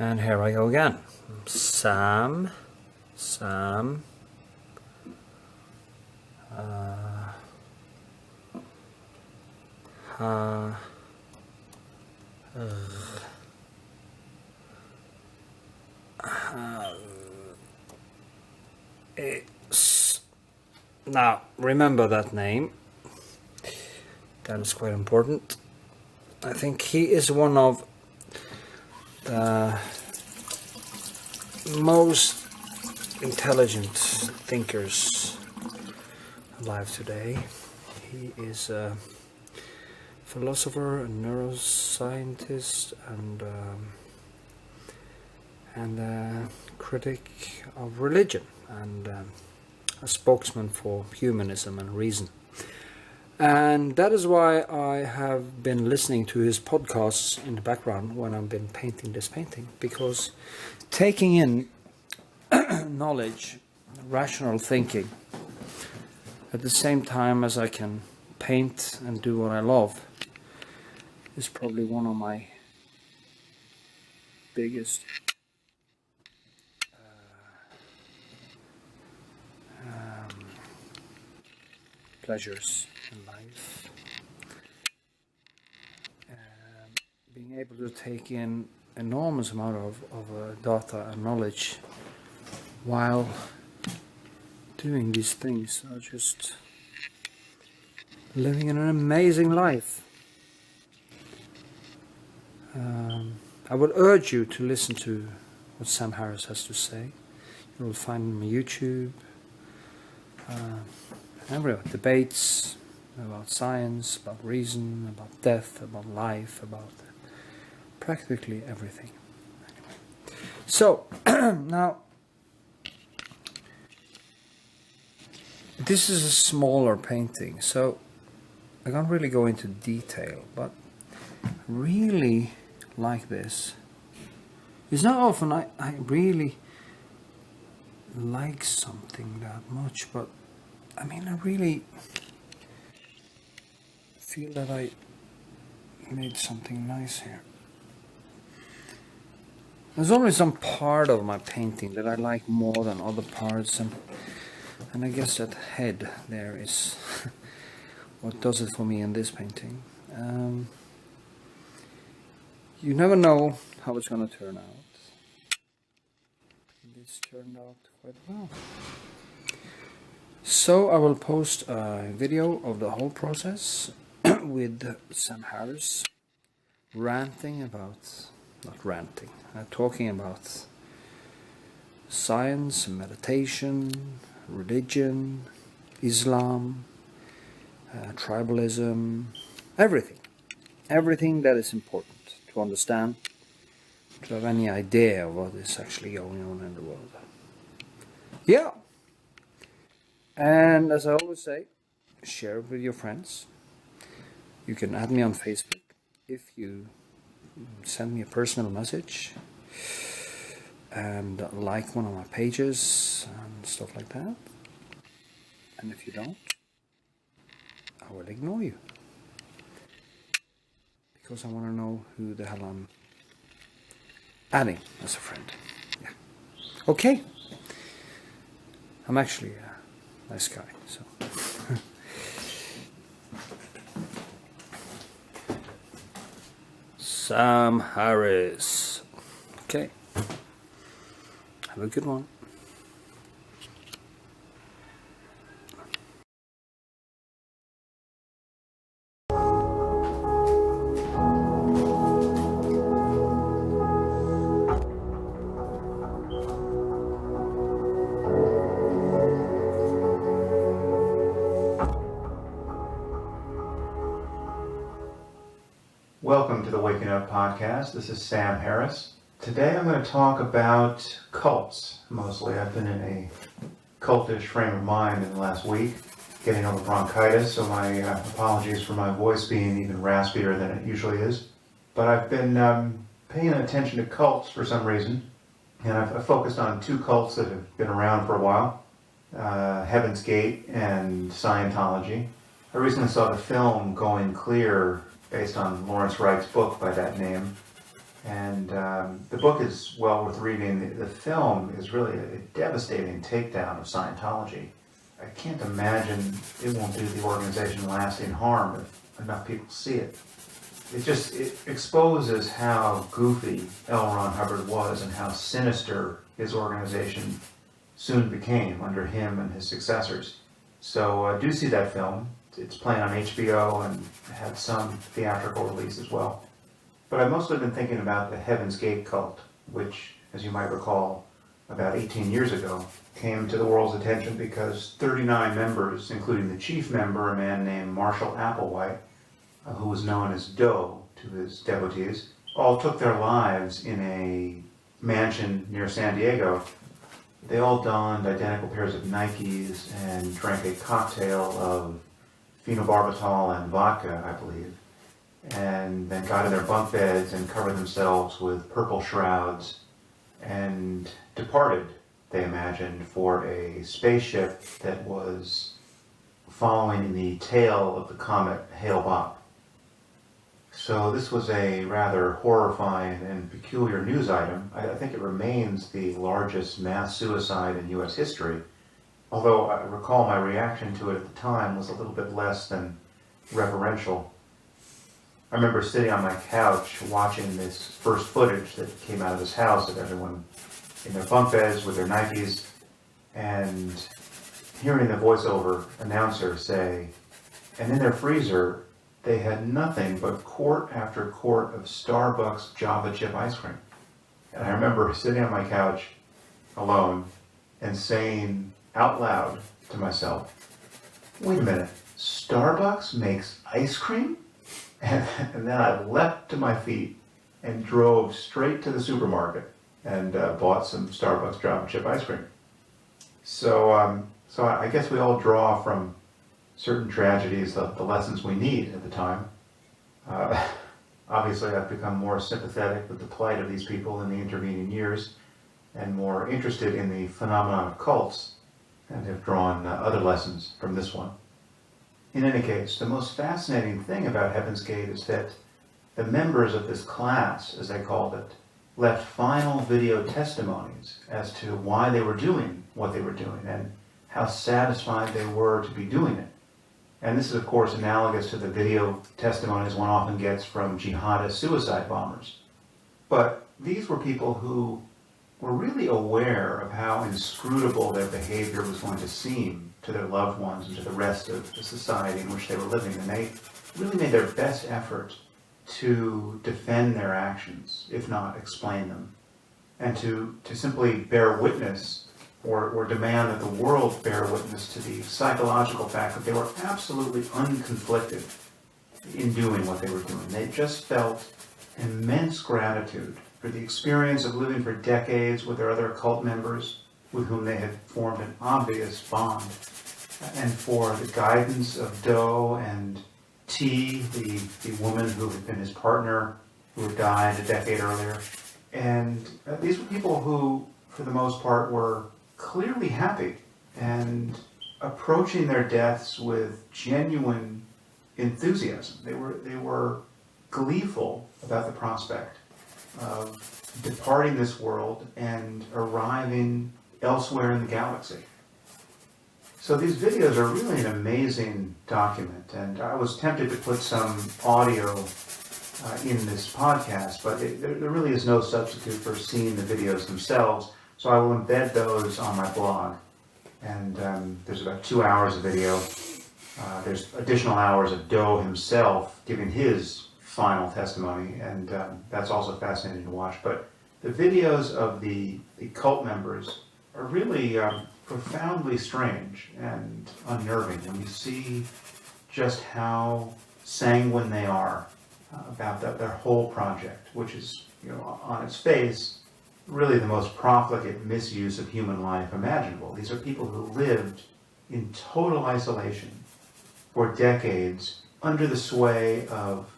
And here I go again. Sam. Now, remember that name. That is quite important. I think he is one of the most intelligent thinkers alive today. He is a philosopher, a neuroscientist, and a critic of religion, and a spokesman for humanism and reason. And that is why I have been listening to his podcasts in the background when I've been painting this painting, because taking in knowledge, rational thinking, at the same time as I can paint and do what I love, is probably one of my biggest pleasures in life. Being able to take in enormous amount of data and knowledge while doing these things are just living an amazing life. I would urge you to listen to what Sam Harris has to say. You will find him on YouTube. Everywhere, debates about science, about reason, about death, about life, about practically everything. Anyway. So, now, this is a smaller painting, so I can't really go into detail, but I really like this. It's not often I really like something that much, but I mean, I really feel that I made something nice here. There's always some part of my painting that I like more than other parts, and I guess that head there is what does it for me in this painting. You never know how it's going to turn out. This turned out quite well. So I will post a video of the whole process with Sam Harris talking about science, meditation, religion, Islam, tribalism, everything that is important to understand, to have any idea of what is actually going on in the world. Yeah. And as I always say, share it with your friends. You can add me on Facebook if you send me a personal message and like one of my pages and stuff like that. And if you don't, I will ignore you, because I want to know who the hell I'm adding as a friend. Yeah. Okay. I'm actually a nice guy, so. Sam Harris. Okay. Have a good one. Welcome to the Waking Up Podcast. This is Sam Harris. Today I'm going to talk about cults, mostly. I've been in a cultish frame of mind in the last week, getting over bronchitis, so my apologies for my voice being even raspier than it usually is. But I've been paying attention to cults for some reason, and I've focused on two cults that have been around for a while, Heaven's Gate and Scientology. I recently saw the film Going Clear, based on Lawrence Wright's book by that name. And the book is well worth reading. The film is really a devastating takedown of Scientology. I can't imagine it won't do the organization lasting harm if enough people see it. It exposes how goofy L. Ron Hubbard was and how sinister his organization soon became under him and his successors. So do see that film. It's playing on HBO and had some theatrical release as well. But I've mostly been thinking about the Heaven's Gate cult, which, as you might recall, about 18 years ago, came to the world's attention because 39 members, including the chief member, a man named Marshall Applewhite, who was known as Doe to his devotees, all took their lives in a mansion near San Diego. They all donned identical pairs of Nikes and drank a cocktail of phenobarbital and vodka, I believe, and then got in their bunk beds and covered themselves with purple shrouds and departed, they imagined, for a spaceship that was following the tail of the comet Hale-Bopp. So this was a rather horrifying and peculiar news item. I think it remains the largest mass suicide in U.S. history, although I recall my reaction to it at the time was a little bit less than reverential. I remember sitting on my couch watching this first footage that came out of this house of everyone in their bunk beds with their Nikes, and hearing the voiceover announcer say, and in their freezer they had nothing but quart after quart of Starbucks Java chip ice cream. And I remember sitting on my couch alone and saying out loud to myself, wait a minute, Starbucks makes ice cream? And then I leapt to my feet and drove straight to the supermarket and bought some Starbucks Java chip ice cream. So I guess we all draw from certain tragedies the lessons we need at the time. Obviously, I've become more sympathetic with the plight of these people in the intervening years and more interested in the phenomenon of cults, and have drawn other lessons from this one. In any case, the most fascinating thing about Heaven's Gate is that the members of this class, as they called it, left final video testimonies as to why they were doing what they were doing and how satisfied they were to be doing it. And this is, of course, analogous to the video testimonies one often gets from jihadist suicide bombers. But these were people who were really aware of how inscrutable their behavior was going to seem to their loved ones and to the rest of the society in which they were living. And they really made their best effort to defend their actions, if not explain them, and to simply bear witness or demand that the world bear witness to the psychological fact that they were absolutely unconflicted in doing what they were doing. They just felt immense gratitude for the experience of living for decades with their other cult members with whom they had formed an obvious bond, and for the guidance of Doe and T, the woman who had been his partner, who had died a decade earlier. And these were people who, for the most part, were clearly happy and approaching their deaths with genuine enthusiasm. They were gleeful about the prospect of departing this world and arriving elsewhere in the galaxy. So these videos are really an amazing document, and I was tempted to put some audio in this podcast, but there really is no substitute for seeing the videos themselves, so I will embed those on my blog. And there's about 2 hours of video. There's additional hours of Doe himself giving his final testimony, and that's also fascinating to watch. But the videos of the cult members are really profoundly strange and unnerving when you see just how sanguine they are about their whole project, which is, on its face, really the most profligate misuse of human life imaginable. These are people who lived in total isolation for decades under the sway of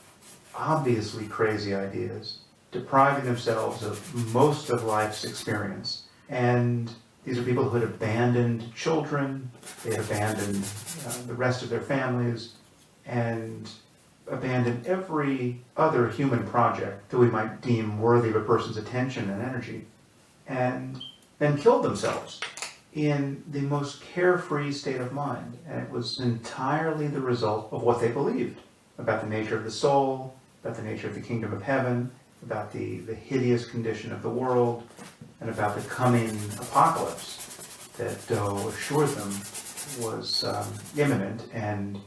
obviously crazy ideas, depriving themselves of most of life's experience. And these are people who had abandoned children, they had abandoned the rest of their families, and abandon every other human project that we might deem worthy of a person's attention and energy, and then killed themselves in the most carefree state of mind. And it was entirely the result of what they believed about the nature of the soul, about the nature of the kingdom of heaven, about the hideous condition of the world, and about the coming apocalypse that Do assured them was imminent, and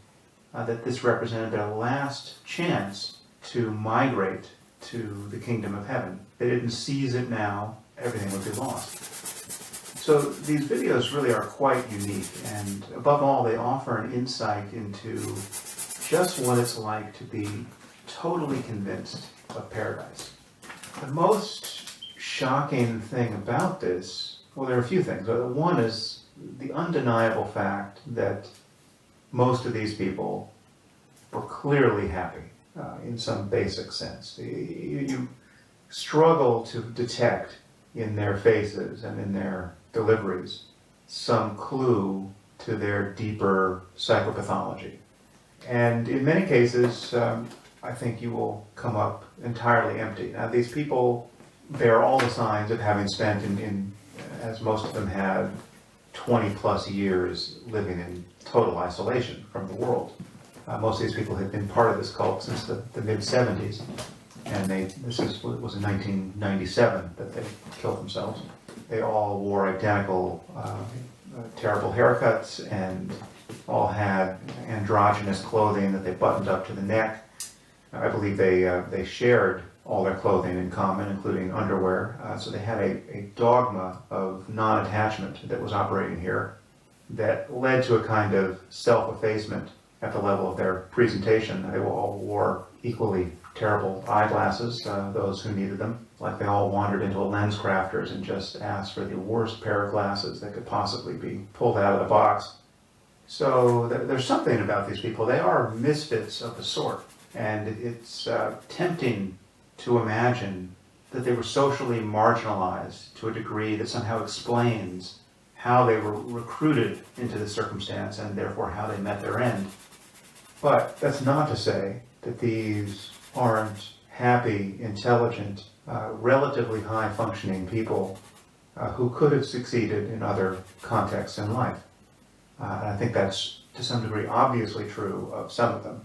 that this represented their last chance to migrate to the kingdom of heaven. They didn't seize it now, everything would be lost. So these videos really are quite unique, and above all, they offer an insight into just what it's like to be totally convinced of paradise. The most shocking thing about this, well, there are a few things. One is the undeniable fact that most of these people were clearly happy in some basic sense. You struggle to detect in their faces and in their deliveries some clue to their deeper psychopathology. And in many cases, I think you will come up entirely empty. Now, these people bear all the signs of having spent, as most of them had, 20 plus years living in total isolation from the world. Most of these people had been part of this cult since the mid-70s, and this was in 1997 that they killed themselves. They all wore identical, terrible haircuts, and all had androgynous clothing that they buttoned up to the neck. I believe they shared all their clothing in common, including underwear. So they had a dogma of non-attachment that was operating here that led to a kind of self-effacement at the level of their presentation. They all wore equally terrible eyeglasses, those who needed them, like they all wandered into a lens crafters and just asked for the worst pair of glasses that could possibly be pulled out of the box. So there's something about these people. They are misfits of the sort, and it's tempting to imagine that they were socially marginalized to a degree that somehow explains how they were recruited into this circumstance and therefore how they met their end. But that's not to say that these aren't happy, intelligent, relatively high-functioning people who could have succeeded in other contexts in life. And I think that's, to some degree, obviously true of some of them.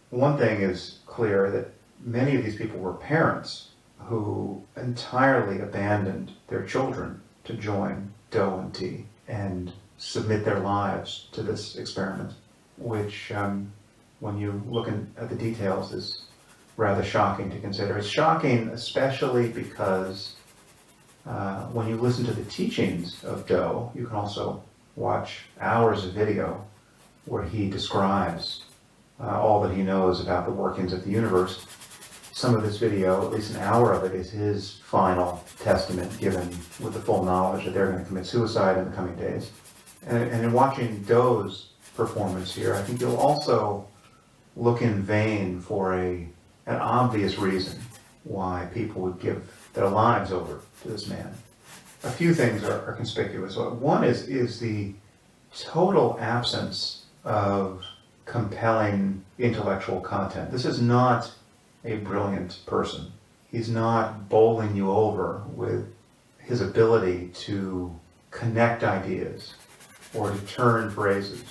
One thing is clear, that many of these people were parents who entirely abandoned their children to join Do and T and submit their lives to this experiment, which, when you look at the details, is rather shocking to consider. It's shocking especially because when you listen to the teachings of Do, you can also watch hours of video where he describes all that he knows about the workings of the universe. Some of this video, at least an hour of it, is his final testament given with the full knowledge that they're going to commit suicide in the coming days. And in watching Do's performance here, I think you'll also look in vain for an obvious reason why people would give their lives over to this man. A few things are conspicuous. One is the total absence of compelling intellectual content. This is not a brilliant person. He's not bowling you over with his ability to connect ideas or to turn phrases.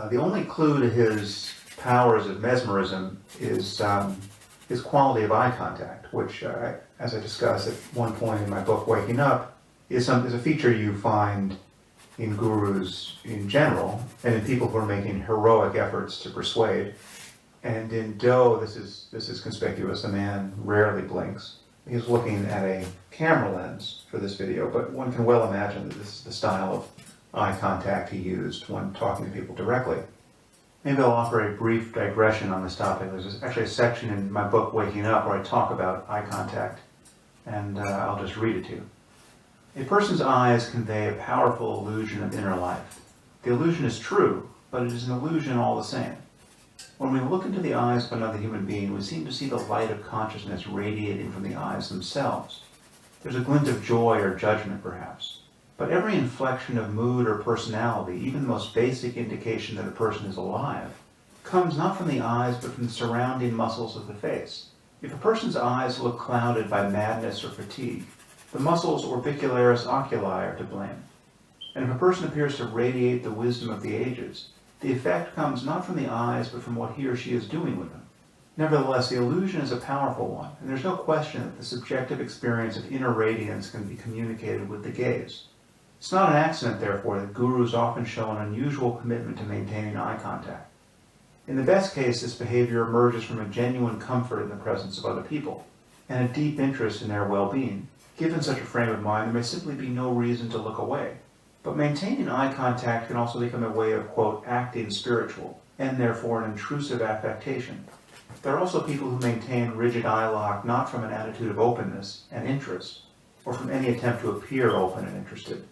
The only clue to his powers of mesmerism is his quality of eye contact, which, as I discuss at one point in my book, Waking Up, is a feature you find in gurus in general, and in people who are making heroic efforts to persuade. And in Do, this is conspicuous. The man rarely blinks. He's looking at a camera lens for this video, but one can well imagine that this is the style of eye contact he used when talking to people directly. Maybe I'll offer a brief digression on this topic. There's actually a section in my book, Waking Up, where I talk about eye contact, and I'll just read it to you. A person's eyes convey a powerful illusion of inner life. The illusion is true, but it is an illusion all the same. When we look into the eyes of another human being, we seem to see the light of consciousness radiating from the eyes themselves. There's a glint of joy or judgment, perhaps. But every inflection of mood or personality, even the most basic indication that a person is alive, comes not from the eyes but from the surrounding muscles of the face. If a person's eyes look clouded by madness or fatigue, the muscles orbicularis oculi are to blame. And if a person appears to radiate the wisdom of the ages, the effect comes not from the eyes but from what he or she is doing with them. Nevertheless, the illusion is a powerful one, and there's no question that the subjective experience of inner radiance can be communicated with the gaze. It's not an accident, therefore, that gurus often show an unusual commitment to maintaining eye contact. In the best case, this behavior emerges from a genuine comfort in the presence of other people, and a deep interest in their well-being. Given such a frame of mind, there may simply be no reason to look away. But maintaining eye contact can also become a way of, quote, acting spiritual, and therefore an intrusive affectation. There are also people who maintain rigid eye lock not from an attitude of openness and interest, or from any attempt to appear open and interested,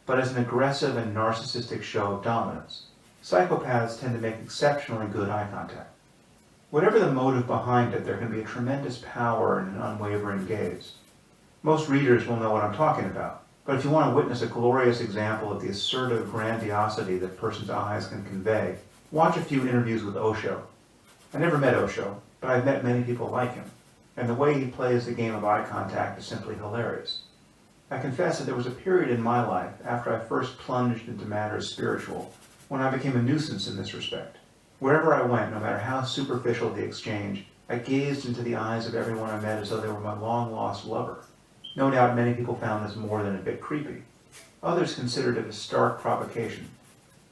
but as an aggressive and narcissistic show of dominance. Psychopaths tend to make exceptionally good eye contact. Whatever the motive behind it, there can be a tremendous power in an unwavering gaze. Most readers will know what I'm talking about, but if you want to witness a glorious example of the assertive grandiosity that a person's eyes can convey, watch a few interviews with Osho. I never met Osho, but I've met many people like him, and the way he plays the game of eye contact is simply hilarious. I confess that there was a period in my life, after I first plunged into matters spiritual, when I became a nuisance in this respect. Wherever I went, no matter how superficial the exchange, I gazed into the eyes of everyone I met as though they were my long-lost lover. No doubt many people found this more than a bit creepy. Others considered it a stark provocation.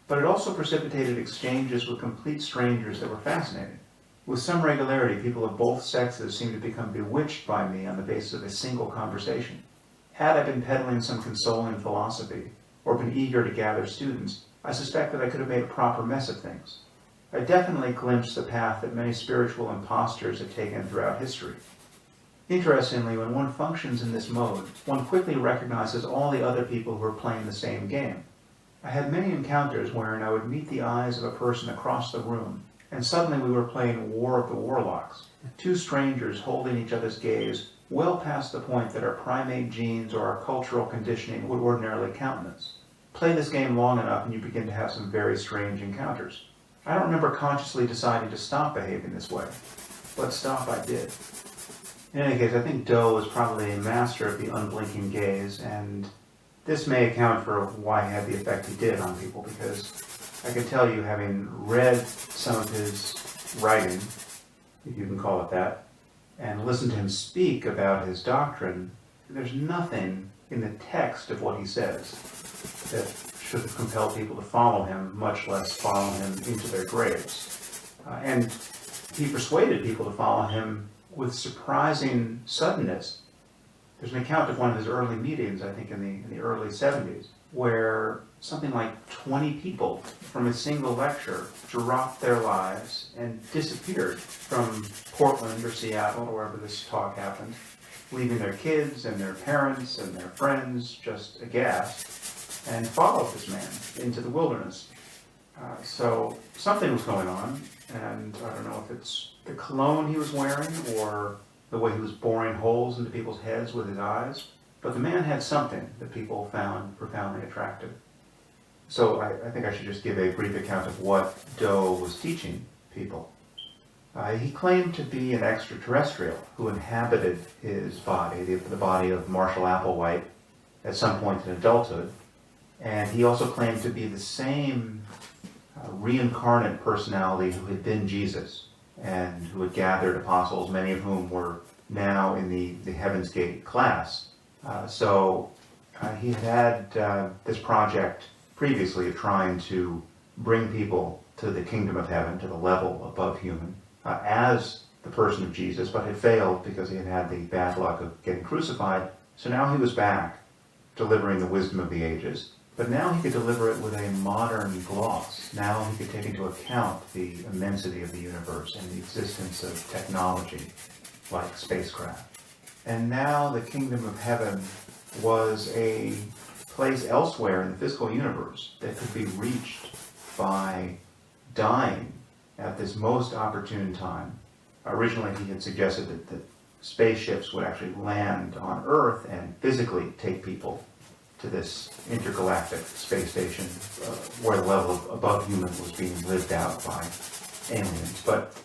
But it also precipitated exchanges with complete strangers that were fascinating. With some regularity, people of both sexes seemed to become bewitched by me on the basis of a single conversation. Had I been peddling some consoling philosophy, or been eager to gather students, I suspect that I could have made a proper mess of things. I definitely glimpsed the path that many spiritual impostors have taken throughout history. Interestingly, when one functions in this mode, one quickly recognizes all the other people who are playing the same game. I had many encounters wherein I would meet the eyes of a person across the room, and suddenly we were playing War of the Warlocks, two strangers holding each other's gaze well past the point that our primate genes or our cultural conditioning would ordinarily countenance. Play this game long enough and you begin to have some very strange encounters. I don't remember consciously deciding to stop behaving this way, but stop I did. In any case, I think Doe is probably a master of the unblinking gaze, and this may account for why he had the effect he did on people, because I can tell you, having read some of his writing, if you can call it that, and listened to him speak about his doctrine, there's nothing in the text of what he says that should have compelled people to follow him, much less follow him into their graves. And he persuaded people to follow him with surprising suddenness. There's an account of one of his early meetings, I think in the early 70s, where something like 20 people from a single lecture dropped their lives and disappeared from Portland or Seattle or wherever this talk happened, leaving their kids and their parents and their friends just aghast, and followed this man into the wilderness. So something was going on, and I don't know if it's the cologne he was wearing or the way he was boring holes into people's heads with his eyes, but the man had something that people found profoundly attractive. So I think I should just give a brief account of what Doe was teaching people. He claimed to be an extraterrestrial who inhabited his body, the body of Marshall Applewhite, at some point in adulthood, and he also claimed to be the same reincarnate personality who had been Jesus and who had gathered apostles, many of whom were now in the Heaven's Gate class. So he had this project previously of trying to bring people to the kingdom of heaven, to the level above human, as the person of Jesus, but had failed because he had had the bad luck of getting crucified. So now he was back, delivering the wisdom of the ages, but now he could deliver it with a modern gloss. Now he could take into account the immensity of the universe and the existence of technology like spacecraft. And now the kingdom of heaven was a place elsewhere in the physical universe that could be reached by dying at this most opportune time. Originally he had suggested that spaceships would actually land on Earth and physically take people to this intergalactic space station where the level of above human was being lived out by aliens. But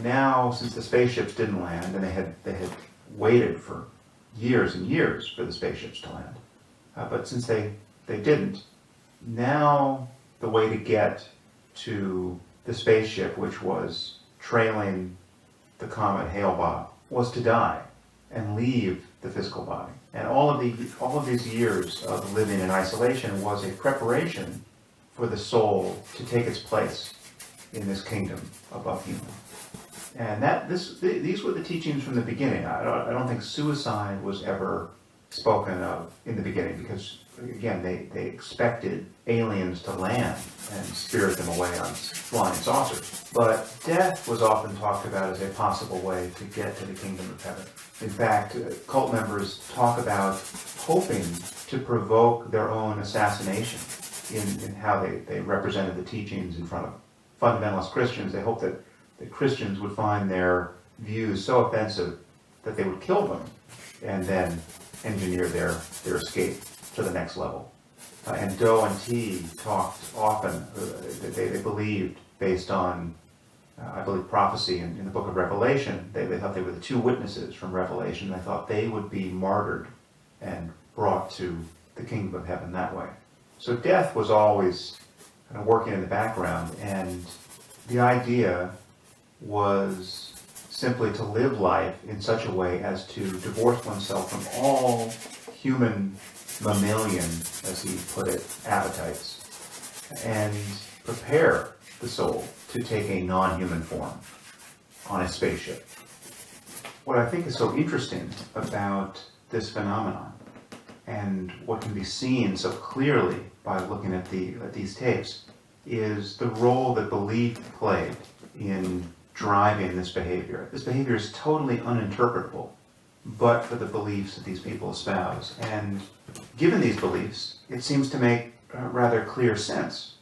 now, since the spaceships didn't land, and they had waited for years and years for the spaceships to land, but since they didn't, now the way to get to the spaceship, which was trailing the comet Hale-Bopp, was to die and leave the physical body. And all of these years of living in isolation was a preparation for the soul to take its place in this kingdom above human. And these were the teachings from the beginning. I don't think suicide was ever spoken of in the beginning, because again, they expected aliens to land and spirit them away on flying saucers. But death was often talked about as a possible way to get to the kingdom of heaven. In fact, cult members talk about hoping to provoke their own assassination in how they represented the teachings in front of fundamentalist Christians. They hoped that the Christians would find their views so offensive that they would kill them and then engineer their escape to the next level. And Doe and T talked often that they believed, based on, I believe, prophecy in the book of Revelation. They thought they were the two witnesses from Revelation. They thought they would be martyred and brought to the kingdom of heaven that way. So death was always kind of working in the background, and the idea was simply to live life in such a way as to divorce oneself from all human, mammalian, as he put it, appetites, and prepare the soul to take a non-human form on a spaceship. What I think is so interesting about this phenomenon, and what can be seen so clearly by looking at these tapes, is the role that belief played in driving this behavior. This behavior is totally uninterpretable, but for the beliefs that these people espouse. And given these beliefs, it seems to make rather clear sense.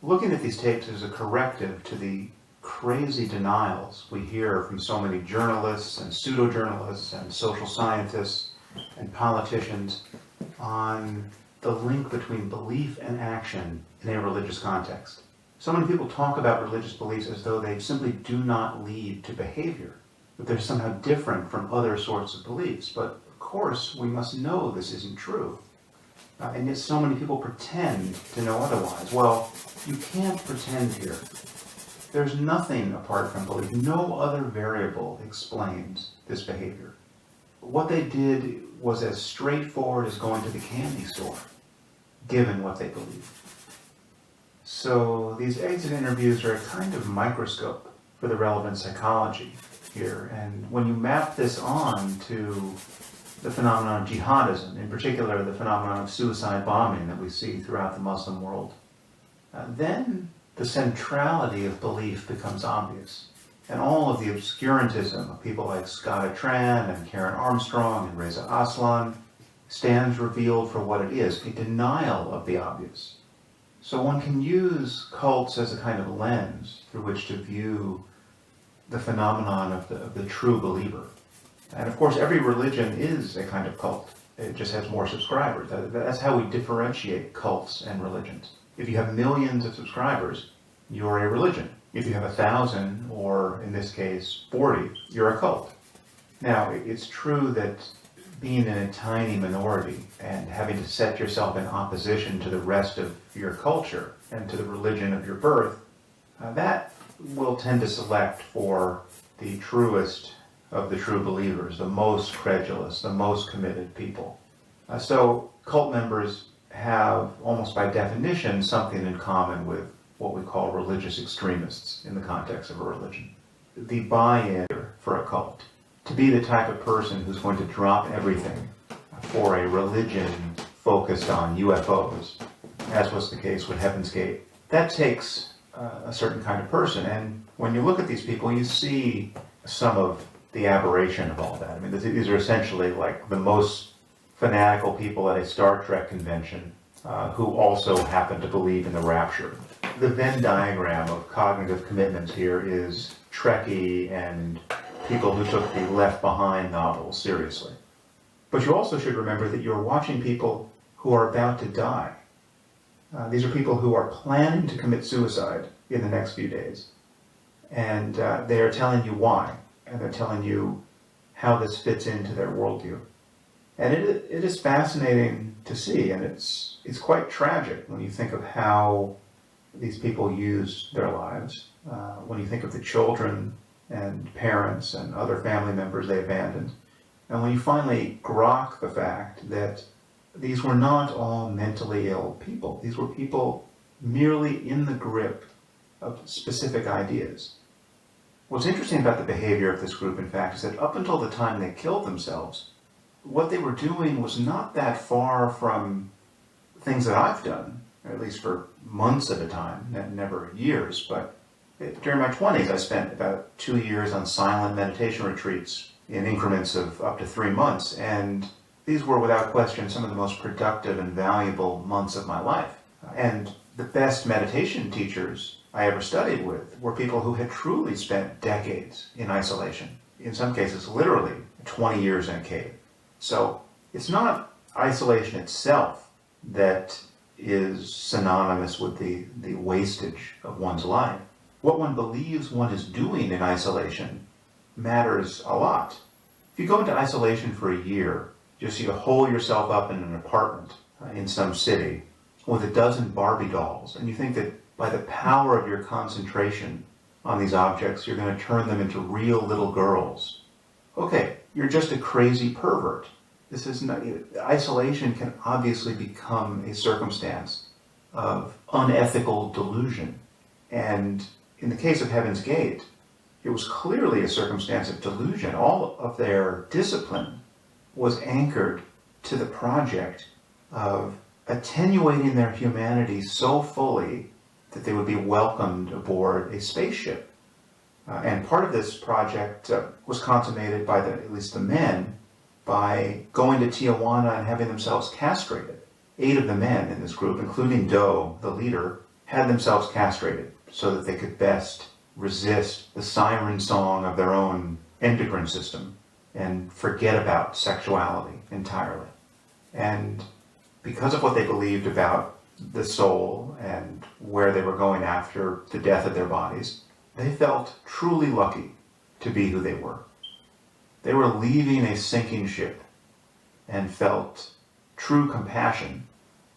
Looking at these tapes is a corrective to the crazy denials we hear from so many journalists and pseudo-journalists and social scientists and politicians on the link between belief and action in a religious context. So many people talk about religious beliefs as though they simply do not lead to behavior, that they're somehow different from other sorts of beliefs. But of course, we must know this isn't true. And yet so many people pretend to know otherwise. Well, you can't pretend here. There's nothing apart from belief. No other variable explains this behavior. What they did was as straightforward as going to the candy store, given what they believed. So these exit interviews are a kind of microscope for the relevant psychology here. And when you map this on to the phenomenon of jihadism, in particular the phenomenon of suicide bombing that we see throughout the Muslim world, then the centrality of belief becomes obvious. And all of the obscurantism of people like Scott Atran and Karen Armstrong and Reza Aslan stands revealed for what it is, a denial of the obvious. So one can use cults as a kind of lens through which to view the phenomenon of the true believer. And of course, every religion is a kind of cult. It just has more subscribers. That's how we differentiate cults and religions. If you have millions of subscribers, you're a religion. If you have 1,000, or in this case, 40, you're a cult. Now, it's true that being in a tiny minority and having to set yourself in opposition to the rest of your culture and to the religion of your birth, that will tend to select for the truest of the true believers, the most credulous, the most committed people. So cult members have, almost by definition, something in common with what we call religious extremists in the context of a religion. The buy-in for a cult, to be the type of person who's going to drop everything for a religion focused on UFOs, as was the case with Heaven's Gate, that takes a certain kind of person. And when you look at these people, you see some of the aberration of all that. I mean, these are essentially like the most fanatical people at a Star Trek convention who also happen to believe in the rapture. The Venn diagram of cognitive commitments here is Trekkie and people who took the Left Behind novels seriously. But you also should remember that you're watching people who are about to die. These are people who are planning to commit suicide in the next few days. And they are telling you why, and they're telling you how this fits into their worldview. And it is fascinating to see, and it's quite tragic when you think of how these people use their lives, when you think of the children and parents and other family members they abandoned, and when you finally grok the fact that these were not all mentally ill people. These were people merely in the grip of specific ideas. What's interesting about the behavior of this group, in fact, is that up until the time they killed themselves, what they were doing was not that far from things that I've done, or at least for months at a time, never years, but during my 20s I spent about 2 years on silent meditation retreats in increments of up to 3 months, and these were without question some of the most productive and valuable months of my life. And the best meditation teachers I ever studied with were people who had truly spent decades in isolation, in some cases literally 20 years in a cave. So it's not isolation itself that is synonymous with the wastage of one's life. What one believes one is doing in isolation matters a lot. If you go into isolation for a year, just you hole yourself up in an apartment in some city with a dozen Barbie dolls, and you think that by the power of your concentration on these objects, you're going to turn them into real little girls. Okay, you're just a crazy pervert. This is not, isolation can obviously become a circumstance of unethical delusion. And in the case of Heaven's Gate, it was clearly a circumstance of delusion. All of their discipline was anchored to the project of attenuating their humanity so fully that they would be welcomed aboard a spaceship. And part of this project was consummated by at least the men, by going to Tijuana and having themselves castrated. 8 of the men in this group, including Doe, the leader, had themselves castrated so that they could best resist the siren song of their own endocrine system and forget about sexuality entirely. And because of what they believed about the soul and where they were going after the death of their bodies, they felt truly lucky to be who they were. They were leaving a sinking ship and felt true compassion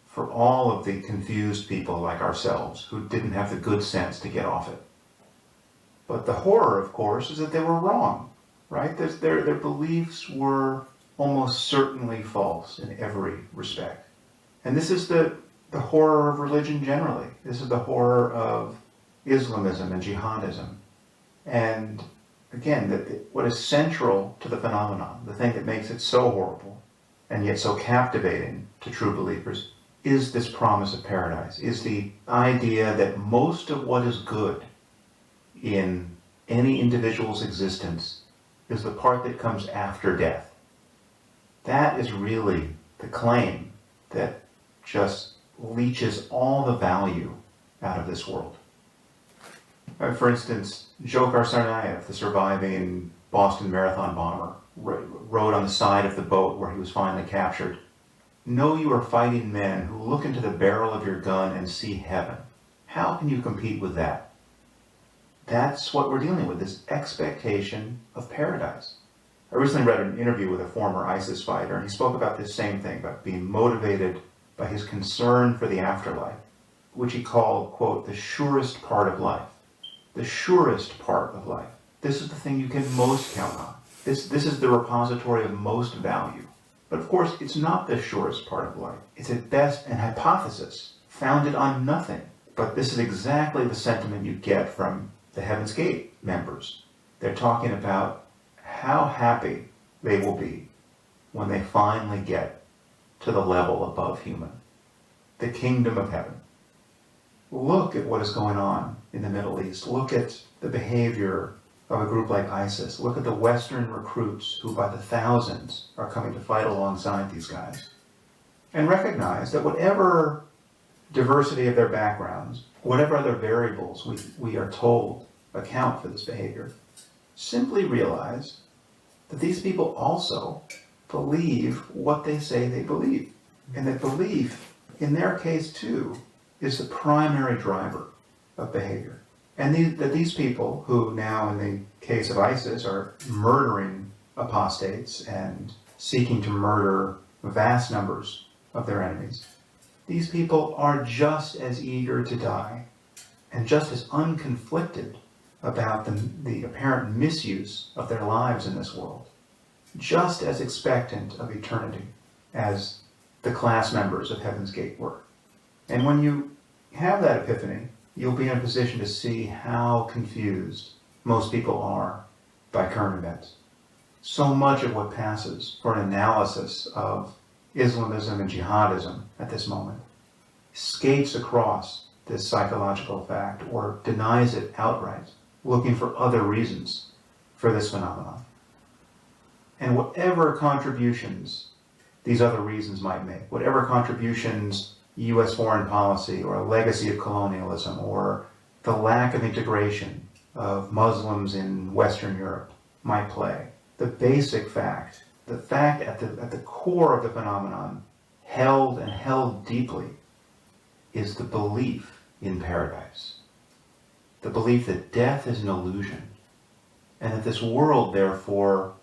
for all of the confused people like ourselves who didn't have the good sense to get off it. But the horror, of course, is that they were wrong, right? Their beliefs were almost certainly false in every respect. And this is the horror of religion generally. This is the horror of Islamism and jihadism. And again, what is central to the phenomenon, the thing that makes it so horrible and yet so captivating to true believers, is this promise of paradise, is the idea that most of what is good in any individual's existence is the part that comes after death. That is really the claim that just leaches all the value out of this world. For instance, Dzhokhar Tsarnaev, the surviving Boston Marathon bomber, wrote on the side of the boat where he was finally captured, "Know you are fighting men who look into the barrel of your gun and see heaven. How can you compete with that?" That's what we're dealing with, this expectation of paradise. I recently read an interview with a former ISIS fighter, and he spoke about this same thing, about being motivated by his concern for the afterlife, which he called, quote, the surest part of life. The surest part of life. This is the thing you can most count on. This is the repository of most value. But of course, it's not the surest part of life. It's at best an hypothesis, founded on nothing. But this is exactly the sentiment you get from the Heaven's Gate members. They're talking about how happy they will be when they finally get to the level above human, the kingdom of heaven. Look at what is going on in the Middle East. Look at the behavior of a group like ISIS. Look at the Western recruits who by the thousands are coming to fight alongside these guys. And recognize that whatever diversity of their backgrounds, whatever other variables we are told account for this behavior, simply realize that these people also believe what they say they believe. And that belief, in their case too, is the primary driver of behavior. And that these people, who now in the case of ISIS are murdering apostates and seeking to murder vast numbers of their enemies, these people are just as eager to die and just as unconflicted about the apparent misuse of their lives in this world, just as expectant of eternity as the class members of Heaven's Gate were. And when you have that epiphany, you'll be in a position to see how confused most people are by current events. So much of what passes for an analysis of Islamism and jihadism at this moment skates across this psychological fact or denies it outright, looking for other reasons for this phenomenon. And whatever contributions these other reasons might make, whatever contributions U.S. foreign policy or a legacy of colonialism or the lack of integration of Muslims in Western Europe might play, the basic fact, the fact at the core of the phenomenon, held and held deeply, is the belief in paradise. The belief that death is an illusion, and that this world, therefore,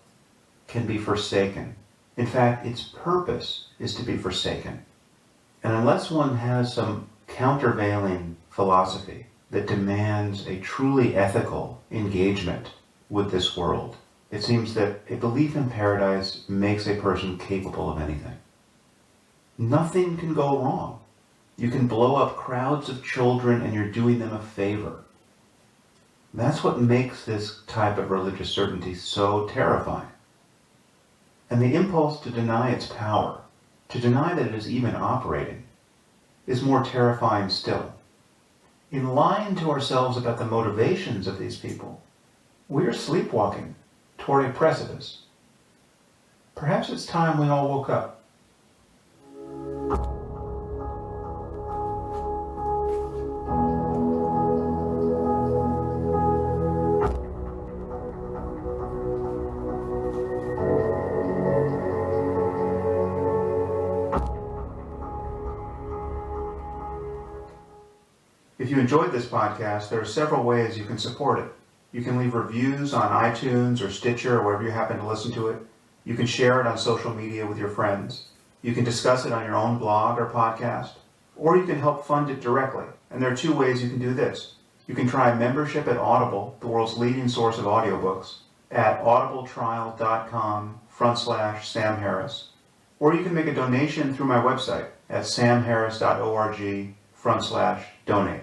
can be forsaken. In fact, its purpose is to be forsaken. And unless one has some countervailing philosophy that demands a truly ethical engagement with this world, it seems that a belief in paradise makes a person capable of anything. Nothing can go wrong. You can blow up crowds of children and you're doing them a favor. That's what makes this type of religious certainty so terrifying. And the impulse to deny its power, to deny that it is even operating, is more terrifying still. In lying to ourselves about the motivations of these people, we are sleepwalking toward a precipice. Perhaps it's time we all woke up. If you enjoyed this podcast, there are several ways you can support it. You can leave reviews on iTunes or Stitcher or wherever you happen to listen to it. You can share it on social media with your friends. You can discuss it on your own blog or podcast. Or you can help fund it directly. And there are two ways you can do this. You can try membership at Audible, the world's leading source of audiobooks, at audibletrial.com/Sam Harris. Or you can make a donation through my website at samharris.org/donate.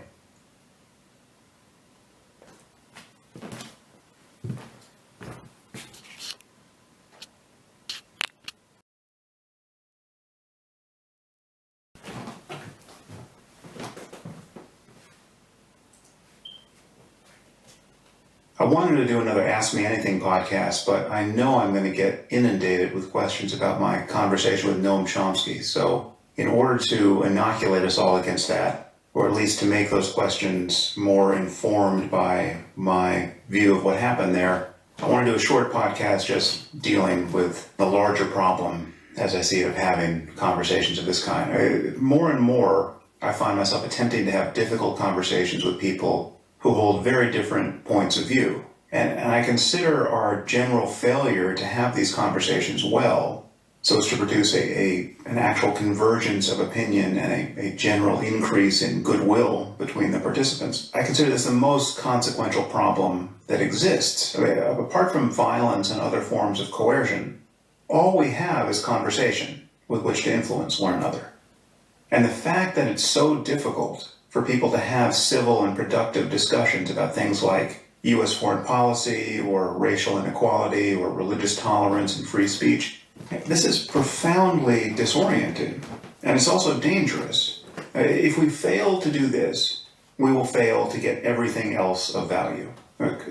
I wanted to do another Ask Me Anything podcast, but I know I'm going to get inundated with questions about my conversation with Noam Chomsky. So in order to inoculate us all against that, or at least to make those questions more informed by my view of what happened there, I want to do a short podcast just dealing with the larger problem, as I see it, of having conversations of this kind. More and more, I find myself attempting to have difficult conversations with people who hold very different points of view. And I consider our general failure to have these conversations well, so as to produce an actual convergence of opinion and a general increase in goodwill between the participants. I consider this the most consequential problem that exists. I mean, apart from violence and other forms of coercion, all we have is conversation with which to influence one another. And the fact that it's so difficult for people to have civil and productive discussions about things like U.S. foreign policy or racial inequality or religious tolerance and free speech, this is profoundly disorienting, and it's also dangerous. If we fail to do this, we will fail to get everything else of value.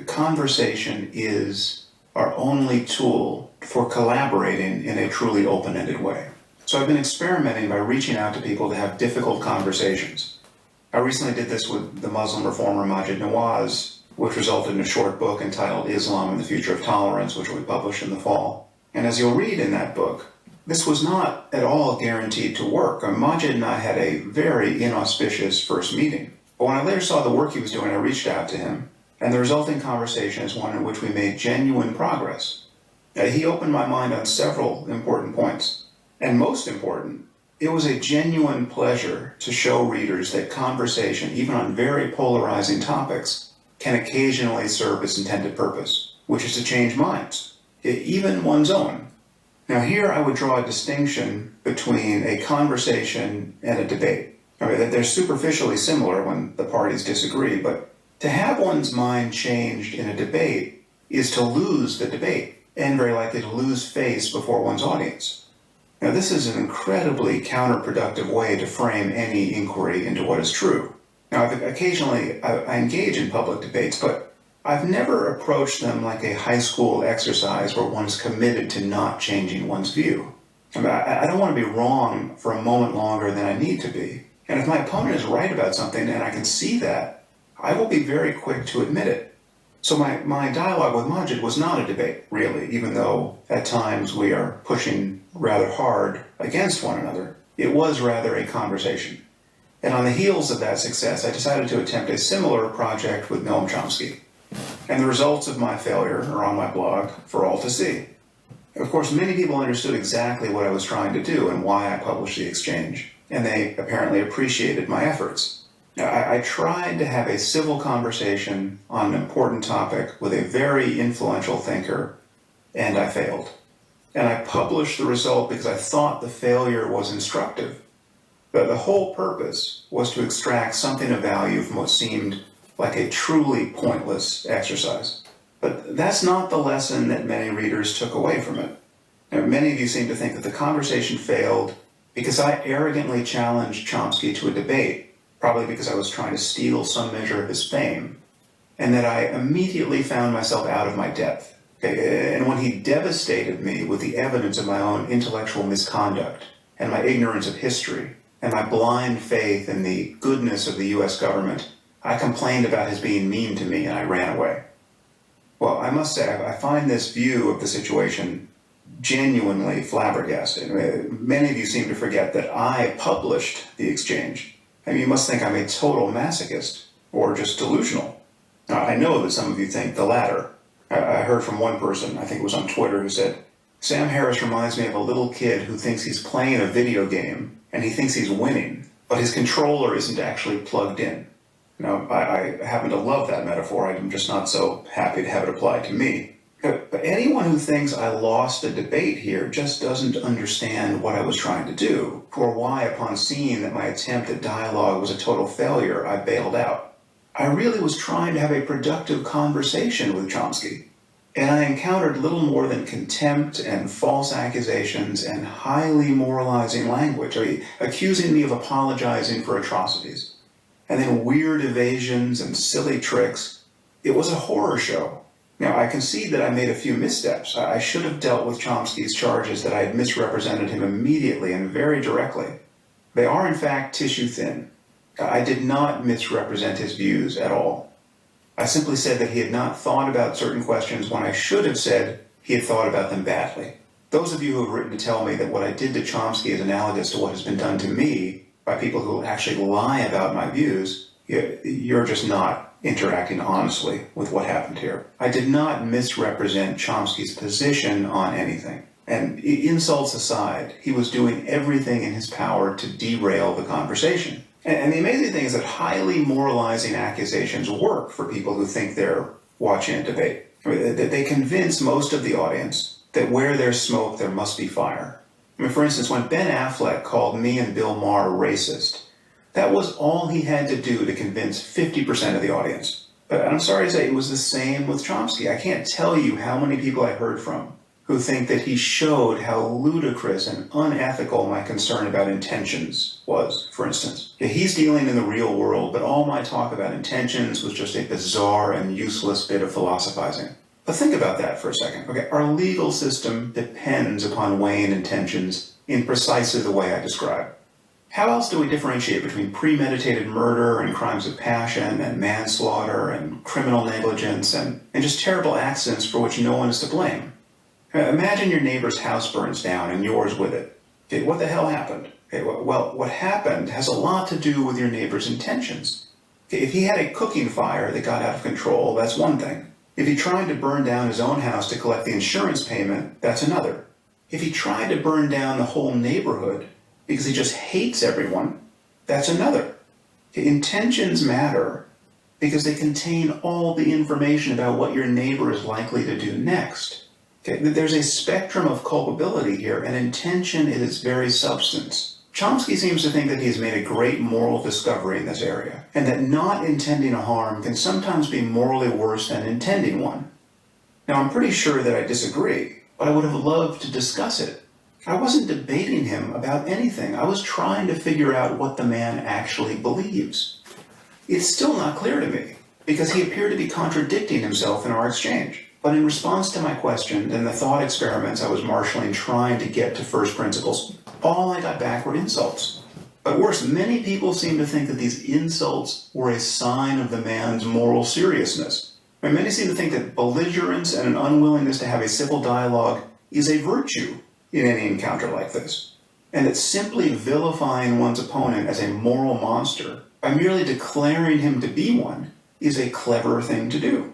Conversation is our only tool for collaborating in a truly open-ended way. So I've been experimenting by reaching out to people to have difficult conversations. I recently did this with the Muslim reformer Maajid Nawaz, which resulted in a short book entitled Islam and the Future of Tolerance, which will be published in the fall. And as you'll read in that book, this was not at all guaranteed to work. Maajid and I had a very inauspicious first meeting. But when I later saw the work he was doing, I reached out to him, and the resulting conversation is one in which we made genuine progress. He opened my mind on several important points, and most important, it was a genuine pleasure to show readers that conversation, even on very polarizing topics, can occasionally serve its intended purpose, which is to change minds, even one's own. Now here I would draw a distinction between a conversation and a debate. I mean, they're superficially similar when the parties disagree, but to have one's mind changed in a debate is to lose the debate, and very likely to lose face before one's audience. Now this is an incredibly counterproductive way to frame any inquiry into what is true. Now occasionally I engage in public debates, but I've never approached them like a high school exercise where one's committed to not changing one's view. I mean, I don't want to be wrong for a moment longer than I need to be. And if my opponent is right about something and I can see that, I will be very quick to admit it. So my dialogue with Majid was not a debate, really, even though at times we are pushing rather hard against one another. It was rather a conversation. And on the heels of that success, I decided to attempt a similar project with Noam Chomsky. And the results of my failure are on my blog for all to see. Of course, many people understood exactly what I was trying to do and why I published the exchange, and they apparently appreciated my efforts. I tried to have a civil conversation on an important topic with a very influential thinker, and I failed. And I published the result because I thought the failure was instructive. But the whole purpose was to extract something of value from what seemed like a truly pointless exercise. But that's not the lesson that many readers took away from it. Now, many of you seem to think that the conversation failed because I arrogantly challenged Chomsky to a debate, probably because I was trying to steal some measure of his fame, and that I immediately found myself out of my depth. Okay? And when he devastated me with the evidence of my own intellectual misconduct, and my ignorance of history, and my blind faith in the goodness of the US government, I complained about his being mean to me and I ran away. Well, I must say, I find this view of the situation genuinely flabbergasting. Many of you seem to forget that I published the exchange. I mean, you must think I'm a total masochist, or just delusional. Now, I know that some of you think the latter. I heard from one person, I think it was on Twitter, who said, Sam Harris reminds me of a little kid who thinks he's playing a video game, and he thinks he's winning, but his controller isn't actually plugged in. Now, I happen to love that metaphor. I'm just not so happy to have it applied to me. But anyone who thinks I lost a debate here just doesn't understand what I was trying to do, or why, upon seeing that my attempt at dialogue was a total failure, I bailed out. I really was trying to have a productive conversation with Chomsky, and I encountered little more than contempt and false accusations and highly moralizing language, accusing me of apologizing for atrocities, and then weird evasions and silly tricks. It was a horror show. Now, I concede that I made a few missteps. I should have dealt with Chomsky's charges that I had misrepresented him immediately and very directly. They are, in fact, tissue thin. I did not misrepresent his views at all. I simply said that he had not thought about certain questions when I should have said he had thought about them badly. Those of you who have written to tell me that what I did to Chomsky is analogous to what has been done to me by people who actually lie about my views, you're just not interacting honestly with what happened here. I did not misrepresent Chomsky's position on anything. And insults aside, he was doing everything in his power to derail the conversation. And the amazing thing is that highly moralizing accusations work for people who think they're watching a debate. I mean, they convince most of the audience that where there's smoke, there must be fire. I mean, for instance, when Ben Affleck called me and Bill Maher racist, that was all he had to do to convince 50% of the audience. But I'm sorry to say, it was the same with Chomsky. I can't tell you how many people I heard from who think that he showed how ludicrous and unethical my concern about intentions was, for instance. Yeah, he's dealing in the real world, but all my talk about intentions was just a bizarre and useless bit of philosophizing. But think about that for a second. Okay, our legal system depends upon weighing intentions in precisely the way I described. How else do we differentiate between premeditated murder and crimes of passion and manslaughter and criminal negligence and just terrible accidents for which no one is to blame? Imagine your neighbor's house burns down and yours with it. Okay, what the hell happened? Okay, well, what happened has a lot to do with your neighbor's intentions. If he had a cooking fire that got out of control, that's one thing. If he tried to burn down his own house to collect the insurance payment, that's another. If he tried to burn down the whole neighborhood because he just hates everyone, that's another. Intentions matter because they contain all the information about what your neighbor is likely to do next. There's a spectrum of culpability here, and intention is its very substance. Chomsky seems to think that he has made a great moral discovery in this area, and that not intending a harm can sometimes be morally worse than intending one. Now, I'm pretty sure that I disagree, but I would have loved to discuss it. I wasn't debating him about anything. I was trying to figure out what the man actually believes. It's still not clear to me, because he appeared to be contradicting himself in our exchange. But in response to my question and the thought experiments I was marshalling trying to get to first principles, all I got back were insults. But worse, many people seem to think that these insults were a sign of the man's moral seriousness. And many seem to think that belligerence and an unwillingness to have a civil dialogue is a virtue in any encounter like this. And that simply vilifying one's opponent as a moral monster by merely declaring him to be one is a clever thing to do.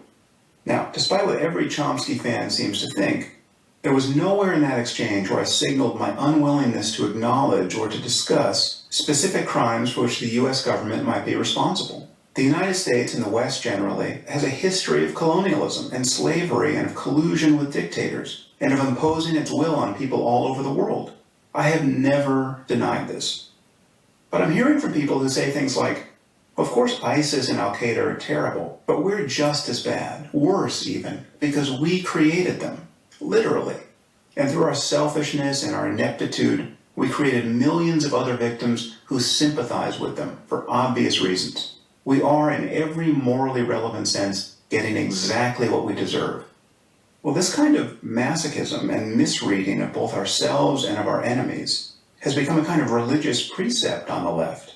Now, despite what every Chomsky fan seems to think, there was nowhere in that exchange where I signaled my unwillingness to acknowledge or to discuss specific crimes for which the U.S. government might be responsible. The United States and the West generally has a history of colonialism and slavery and of collusion with dictators and of imposing its will on people all over the world. I have never denied this. But I'm hearing from people who say things like, of course ISIS and Al-Qaeda are terrible, but we're just as bad, worse even, because we created them, literally. And through our selfishness and our ineptitude, we created millions of other victims who sympathize with them for obvious reasons. We are, in every morally relevant sense, getting exactly what we deserve. Well, this kind of masochism and misreading of both ourselves and of our enemies has become a kind of religious precept on the left.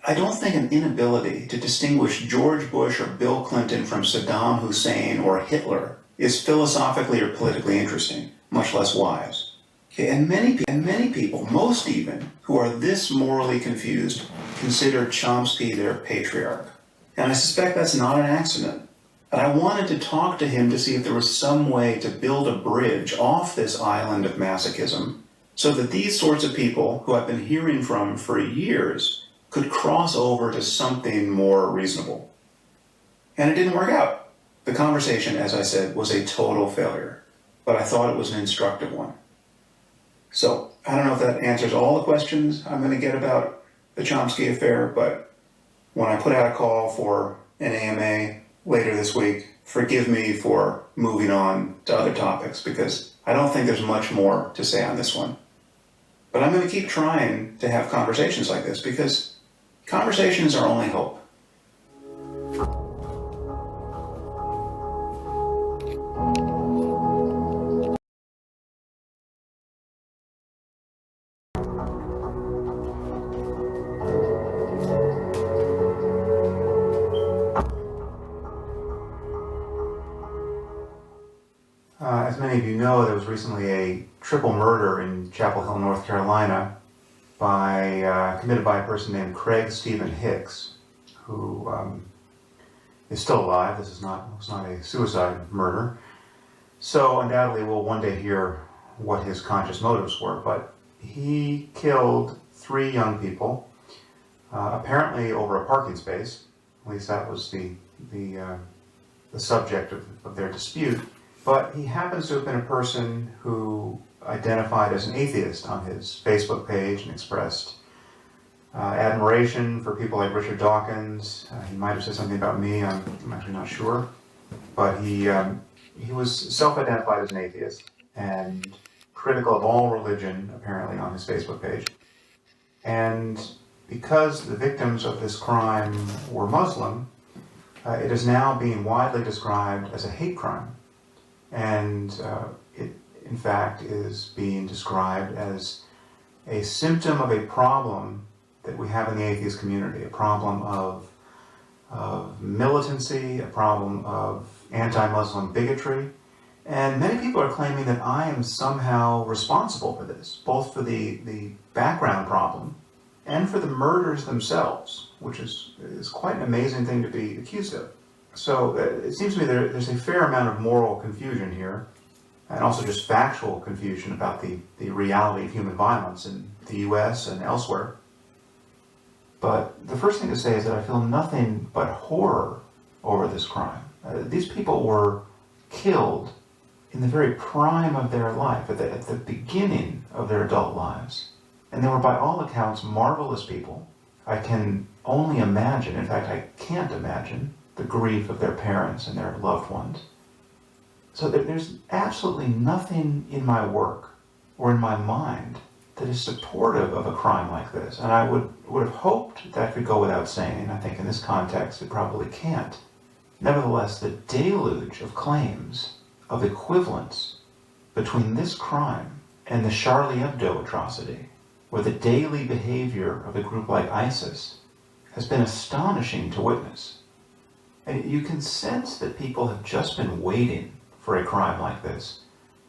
I don't think an inability to distinguish George Bush or Bill Clinton from Saddam Hussein or Hitler is philosophically or politically interesting, much less wise. And many people, most even, who are this morally confused, consider Chomsky their patriarch. And I suspect that's not an accident. And I wanted to talk to him to see if there was some way to build a bridge off this island of masochism so that these sorts of people, who I've been hearing from for years, could cross over to something more reasonable. And it didn't work out. The conversation, as I said, was a total failure, but I thought it was an instructive one. So, I don't know if that answers all the questions I'm going to get about the Chomsky affair, but when I put out a call for an AMA later this week, forgive me for moving on to other topics, because I don't think there's much more to say on this one. But I'm going to keep trying to have conversations like this, because conversation is our only hope. As many of you know, there was recently a triple murder in Chapel Hill, North Carolina, committed by a person named Craig Stephen Hicks, who is still alive. This was not a suicide murder. So undoubtedly we'll one day hear what his conscious motives were, but he killed 3 young people, apparently over a parking space. At least that was the subject of their dispute. But he happens to have been a person who identified as an atheist on his Facebook page and expressed admiration for people like Richard Dawkins. He might have said something about me, I'm actually not sure. But he was self-identified as an atheist and critical of all religion, apparently, on his Facebook page. And because the victims of this crime were Muslim, it is now being widely described as a hate crime. And it, in fact, is being described as a symptom of a problem that we have in the atheist community, a problem of militancy, a problem of anti-Muslim bigotry. And many people are claiming that I am somehow responsible for this, both for the background problem and for the murders themselves. which is quite an amazing thing to be accused of. So it seems to me there's a fair amount of moral confusion here, and also just factual confusion about the reality of human violence in the US and elsewhere. But the first thing to say is that I feel nothing but horror over this crime. These people were killed in the very prime of their life, at the beginning of their adult lives. And they were by all accounts marvelous people. I can only imagine, in fact I can't imagine, the grief of their parents and their loved ones. So there's absolutely nothing in my work or in my mind that is supportive of a crime like this. And I would have hoped that could go without saying. I think in this context it probably can't. Nevertheless, the deluge of claims of equivalence between this crime and the Charlie Hebdo atrocity, or the daily behavior of a group like ISIS, has been astonishing to witness. And you can sense that people have just been waiting for a crime like this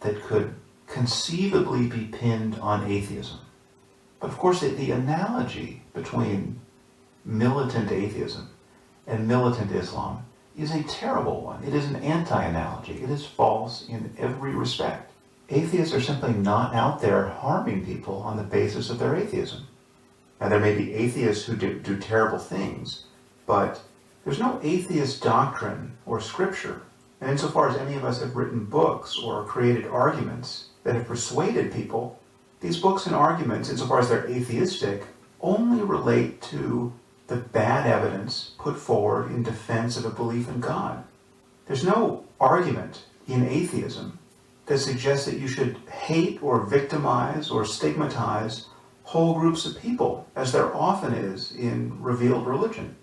that could conceivably be pinned on atheism. But of course, the analogy between militant atheism and militant Islam is a terrible one. It is an anti-analogy. It is false in every respect. Atheists are simply not out there harming people on the basis of their atheism. Now, there may be atheists who do terrible things, but there's no atheist doctrine or scripture. And insofar as any of us have written books or created arguments that have persuaded people, these books and arguments, insofar as they're atheistic, only relate to the bad evidence put forward in defense of a belief in God. There's no argument in atheism that suggests that you should hate or victimize or stigmatize whole groups of people, as there often is in revealed religion.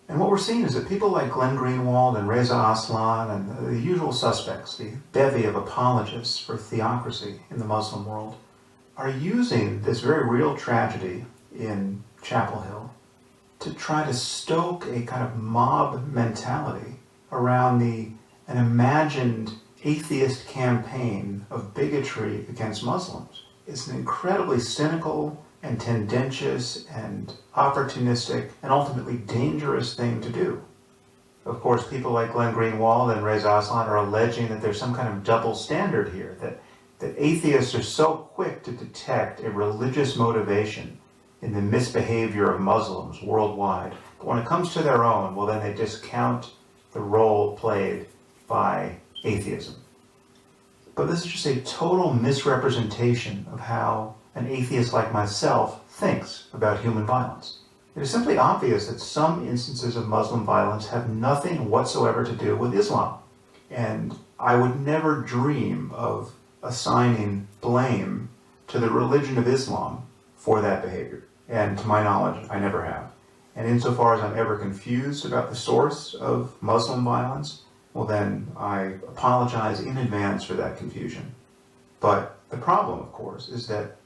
And what we're seeing is that people like Glenn Greenwald and Reza Aslan and the usual suspects, the bevy of apologists for theocracy in the Muslim world, are using this very real tragedy in Chapel Hill to try to stoke a kind of mob mentality around an imagined atheist campaign of bigotry against Muslims. It's an incredibly cynical and tendentious and opportunistic and ultimately dangerous thing to do. Of course, people like Glenn Greenwald and Reza Aslan are alleging that there's some kind of double standard here, that atheists are so quick to detect a religious motivation in the misbehavior of Muslims worldwide, but when it comes to their own, well, then they discount the role played by atheism. But this is just a total misrepresentation of how an atheist like myself thinks about human violence. It is simply obvious that some instances of Muslim violence have nothing whatsoever to do with Islam. And I would never dream of assigning blame to the religion of Islam for that behavior. And to my knowledge, I never have. And insofar as I'm ever confused about the source of Muslim violence, well then I apologize in advance for that confusion. But the problem, of course, is that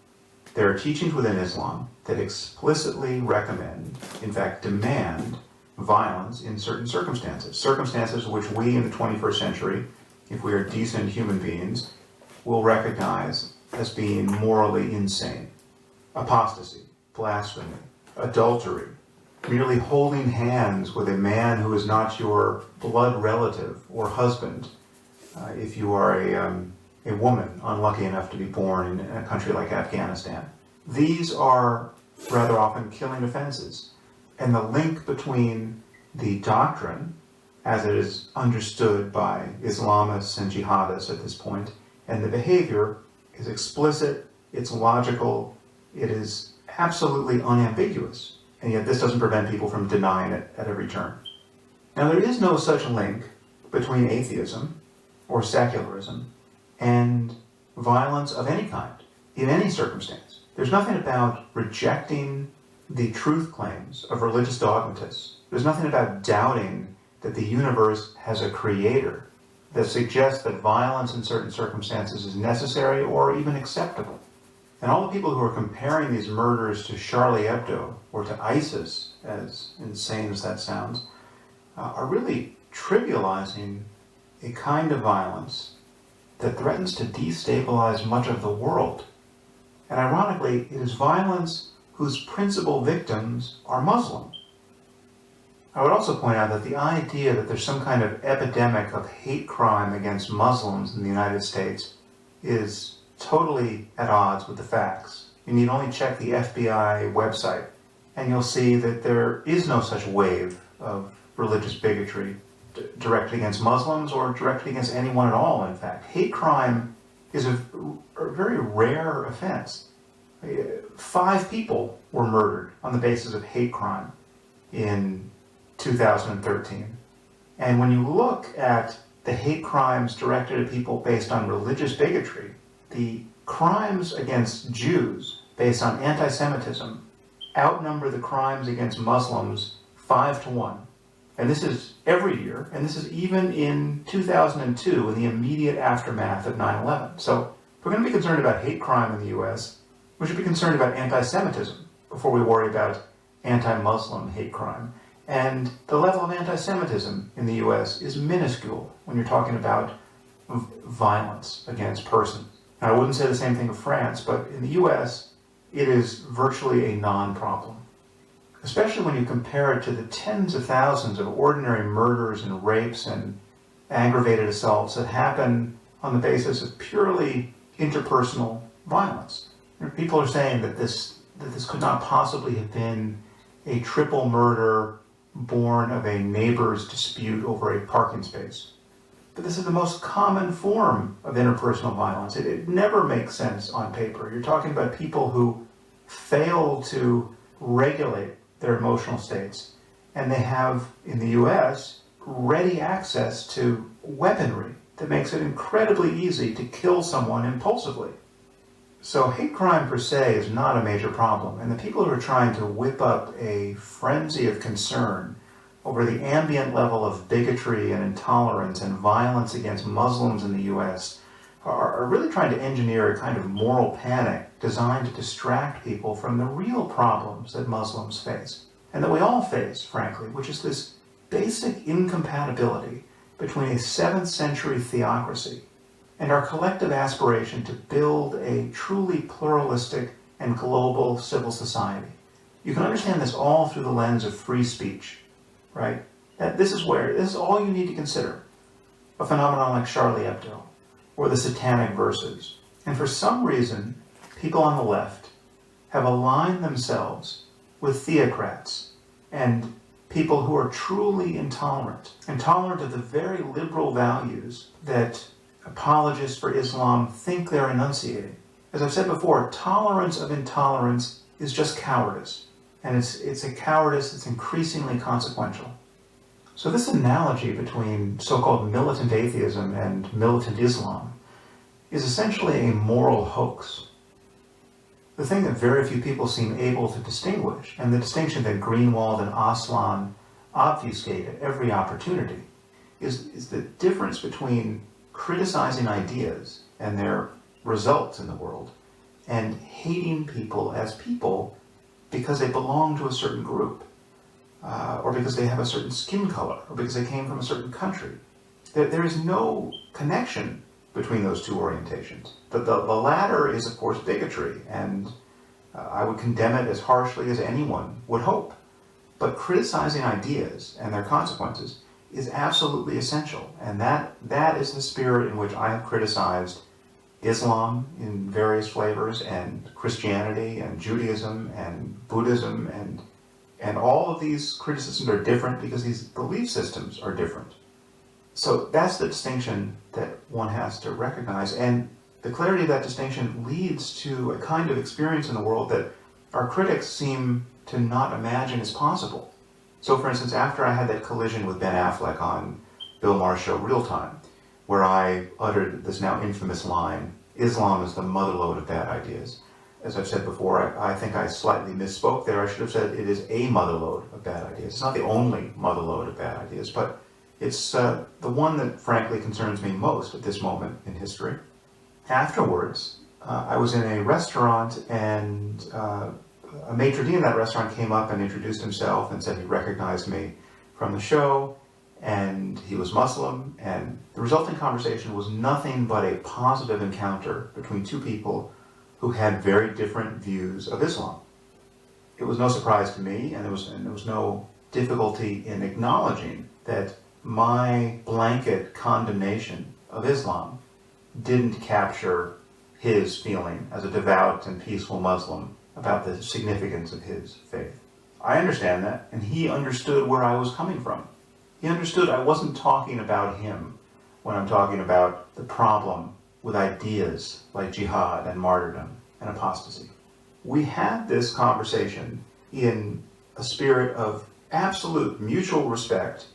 there are teachings within Islam that explicitly recommend, in fact demand, violence in certain circumstances. Circumstances which we in the 21st century, if we are decent human beings, will recognize as being morally insane. Apostasy, blasphemy, adultery, merely holding hands with a man who is not your blood relative or husband, if you are a woman unlucky enough to be born in a country like Afghanistan. These are rather often killing offenses. And the link between the doctrine, as it is understood by Islamists and jihadists at this point, and the behavior is explicit, it's logical, it is absolutely unambiguous. And yet this doesn't prevent people from denying it at every turn. Now there is no such link between atheism or secularism and violence of any kind, in any circumstance. There's nothing about rejecting the truth claims of religious dogmatists. There's nothing about doubting that the universe has a creator that suggests that violence in certain circumstances is necessary or even acceptable. And all the people who are comparing these murders to Charlie Hebdo or to ISIS, as insane as that sounds, are really trivializing a kind of violence that threatens to destabilize much of the world. And ironically, it is violence whose principal victims are Muslims. I would also point out that the idea that there's some kind of epidemic of hate crime against Muslims in the United States is totally at odds with the facts. You need only check the FBI website, and you'll see that there is no such wave of religious bigotry directed against Muslims or directed against anyone at all, in fact. Hate crime is a very rare offense. 5 people were murdered on the basis of hate crime in 2013. And when you look at the hate crimes directed at people based on religious bigotry, the crimes against Jews based on anti-Semitism outnumber the crimes against Muslims 5 to 1. And this is every year, and this is even in 2002, in the immediate aftermath of 9/11. So if we're going to be concerned about hate crime in the U.S., we should be concerned about anti-Semitism before we worry about anti-Muslim hate crime. And the level of anti-Semitism in the U.S. is minuscule when you're talking about violence against persons. Now, I wouldn't say the same thing of France, but in the U.S., it is virtually a non-problem. Especially when you compare it to the tens of thousands of ordinary murders and rapes and aggravated assaults that happen on the basis of purely interpersonal violence. People are saying that this could not possibly have been a triple murder born of a neighbor's dispute over a parking space. But this is the most common form of interpersonal violence. It never makes sense on paper. You're talking about people who fail to regulate their emotional states, and they have, in the U.S., ready access to weaponry that makes it incredibly easy to kill someone impulsively. So hate crime per se is not a major problem, and the people who are trying to whip up a frenzy of concern over the ambient level of bigotry and intolerance and violence against Muslims in the U.S. are really trying to engineer a kind of moral panic designed to distract people from the real problems that Muslims face, and that we all face, frankly, which is this basic incompatibility between a 7th century theocracy and our collective aspiration to build a truly pluralistic and global civil society. You can understand this all through the lens of free speech, right? This is all you need to consider. A phenomenon like Charlie Hebdo, or the Satanic Verses. And for some reason, people on the left have aligned themselves with theocrats and people who are truly intolerant of the very liberal values that apologists for Islam think they're enunciating. As I've said before, tolerance of intolerance is just cowardice. And it's a cowardice that's increasingly consequential. So this analogy between so-called militant atheism and militant Islam is essentially a moral hoax. The thing that very few people seem able to distinguish, and the distinction that Greenwald and Aslan obfuscate at every opportunity, is the difference between criticizing ideas and their results in the world, and hating people as people because they belong to a certain group, or because they have a certain skin color, or because they came from a certain country. There is no connection between those two orientations. The latter is, of course, bigotry, and I would condemn it as harshly as anyone would hope. But criticizing ideas and their consequences is absolutely essential, and that is the spirit in which I have criticized Islam in various flavors, and Christianity, and Judaism, and Buddhism, and all of these criticisms are different because these belief systems are different. So that's the distinction that one has to recognize, and the clarity of that distinction leads to a kind of experience in the world that our critics seem to not imagine is possible. So, for instance, after I had that collision with Ben Affleck on Bill Maher's show Real Time, where I uttered this now infamous line, Islam is the motherlode of bad ideas. As I've said before, I think I slightly misspoke there. I should have said it is a motherlode of bad ideas. It's not the only motherlode of bad ideas, but it's the one that frankly concerns me most at this moment in history. Afterwards, I was in a restaurant, and a maitre d' in that restaurant came up and introduced himself and said he recognized me from the show, and he was Muslim, and the resulting conversation was nothing but a positive encounter between two people who had very different views of Islam. It was no surprise to me, and there was no difficulty in acknowledging that my blanket condemnation of Islam didn't capture his feeling as a devout and peaceful Muslim about the significance of his faith. I understand that, and he understood where I was coming from. He understood I wasn't talking about him when I'm talking about the problem with ideas like jihad and martyrdom and apostasy. We had this conversation in a spirit of absolute mutual respect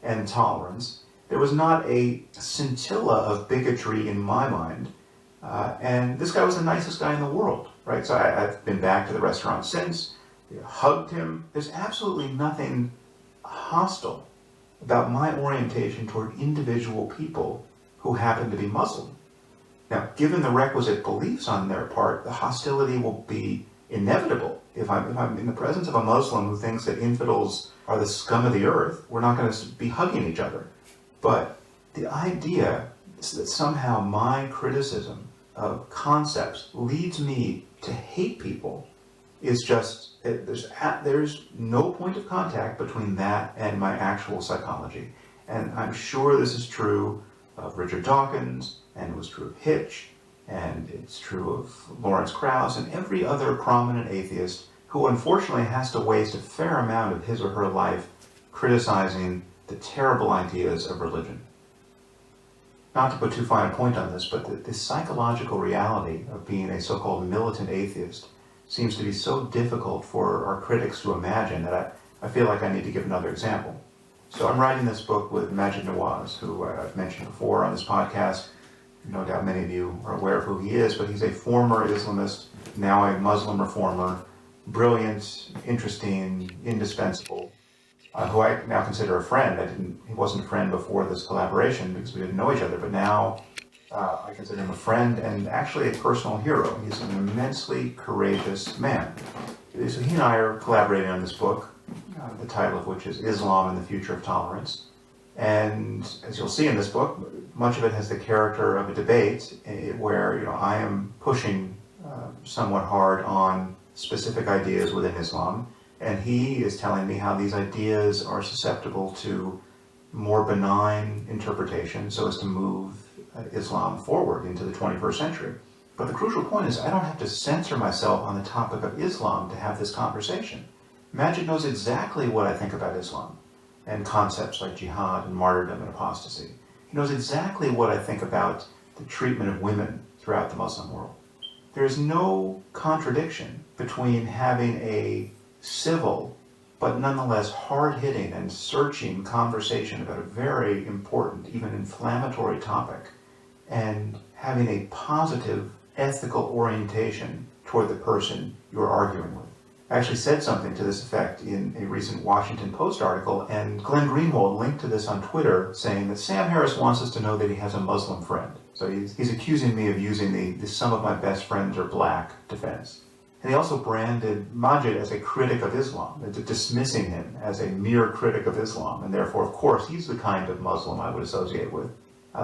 and tolerance. There was not a scintilla of bigotry in my mind. And this guy was the nicest guy in the world, right? So I've been back to the restaurant since, hugged him. There's absolutely nothing hostile about my orientation toward individual people who happen to be Muslim. Now, given the requisite beliefs on their part, the hostility will be inevitable. If I'm in the presence of a Muslim who thinks that infidels are the scum of the earth, we're not going to be hugging each other. But the idea is that somehow my criticism of concepts leads me to hate people is just, there's no point of contact between that and my actual psychology. And I'm sure this is true of Richard Dawkins, and it was true of Hitch, and it's true of Lawrence Krauss, and every other prominent atheist who unfortunately has to waste a fair amount of his or her life criticizing the terrible ideas of religion. Not to put too fine a point on this, but the psychological reality of being a so-called militant atheist seems to be so difficult for our critics to imagine that I feel like I need to give another example. So I'm writing this book with Maajid Nawaz, who I've mentioned before on this podcast. No doubt many of you are aware of who he is, but he's a former Islamist, now a Muslim reformer, brilliant, interesting, indispensable, who I now consider a friend. He wasn't a friend before this collaboration because we didn't know each other, but now I consider him a friend and actually a personal hero. He's an immensely courageous man. So he and I are collaborating on this book, the title of which is Islam and the Future of Tolerance. And as you'll see in this book, much of it has the character of a debate where I am pushing somewhat hard on specific ideas within Islam, and he is telling me how these ideas are susceptible to more benign interpretation so as to move Islam forward into the 21st century. But the crucial point is I don't have to censor myself on the topic of Islam to have this conversation. Maajid knows exactly what I think about Islam and concepts like jihad and martyrdom and apostasy. He knows exactly what I think about the treatment of women throughout the Muslim world. There is no contradiction between having a civil but nonetheless hard-hitting and searching conversation about a very important, even inflammatory topic, and having a positive ethical orientation toward the person you're arguing with. I actually said something to this effect in a recent Washington Post article, and Glenn Greenwald linked to this on Twitter, saying that Sam Harris wants us to know that he has a Muslim friend. So he's accusing me of using the some of my best friends are black defense. And he also branded Maajid as a critic of Islam, dismissing him as a mere critic of Islam, and therefore, of course, he's the kind of Muslim I would associate with.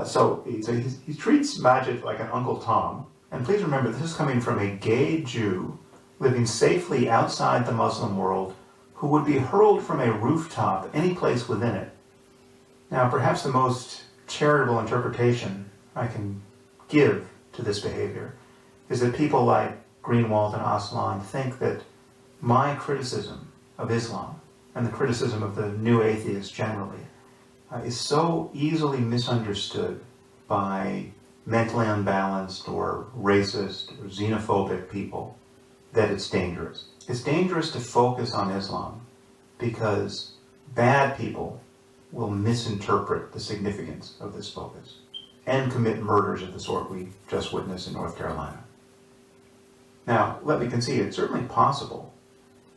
So he treats Maajid like an Uncle Tom. And please remember, this is coming from a gay Jew living safely outside the Muslim world who would be hurled from a rooftop any place within it. Now, perhaps the most charitable interpretation I can give to this behavior is that people like Greenwald and Aslan think that my criticism of Islam and the criticism of the new atheists generally is so easily misunderstood by mentally unbalanced or racist or xenophobic people that it's dangerous. It's dangerous to focus on Islam because bad people will misinterpret the significance of this focus and commit murders of the sort we just witnessed in North Carolina. Now, let me concede, it's certainly possible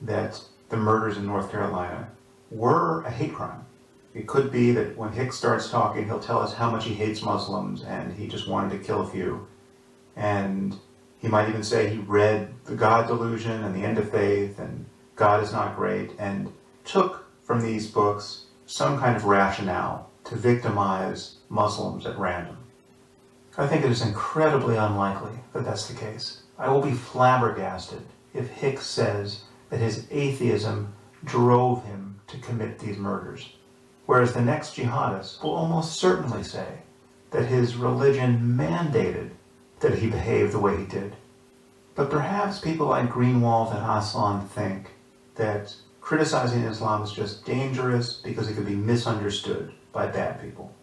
that the murders in North Carolina were a hate crime. It could be that when Hicks starts talking, he'll tell us how much he hates Muslims and he just wanted to kill a few. And he might even say he read The God Delusion and The End of Faith and God is Not Great and took from these books some kind of rationale to victimize Muslims at random. I think it is incredibly unlikely that that's the case. I will be flabbergasted if Hicks says that his atheism drove him to commit these murders, whereas the next jihadist will almost certainly say that his religion mandated that he behave the way he did. But perhaps people like Greenwald and Aslan think that criticizing Islam is just dangerous because it could be misunderstood by bad people.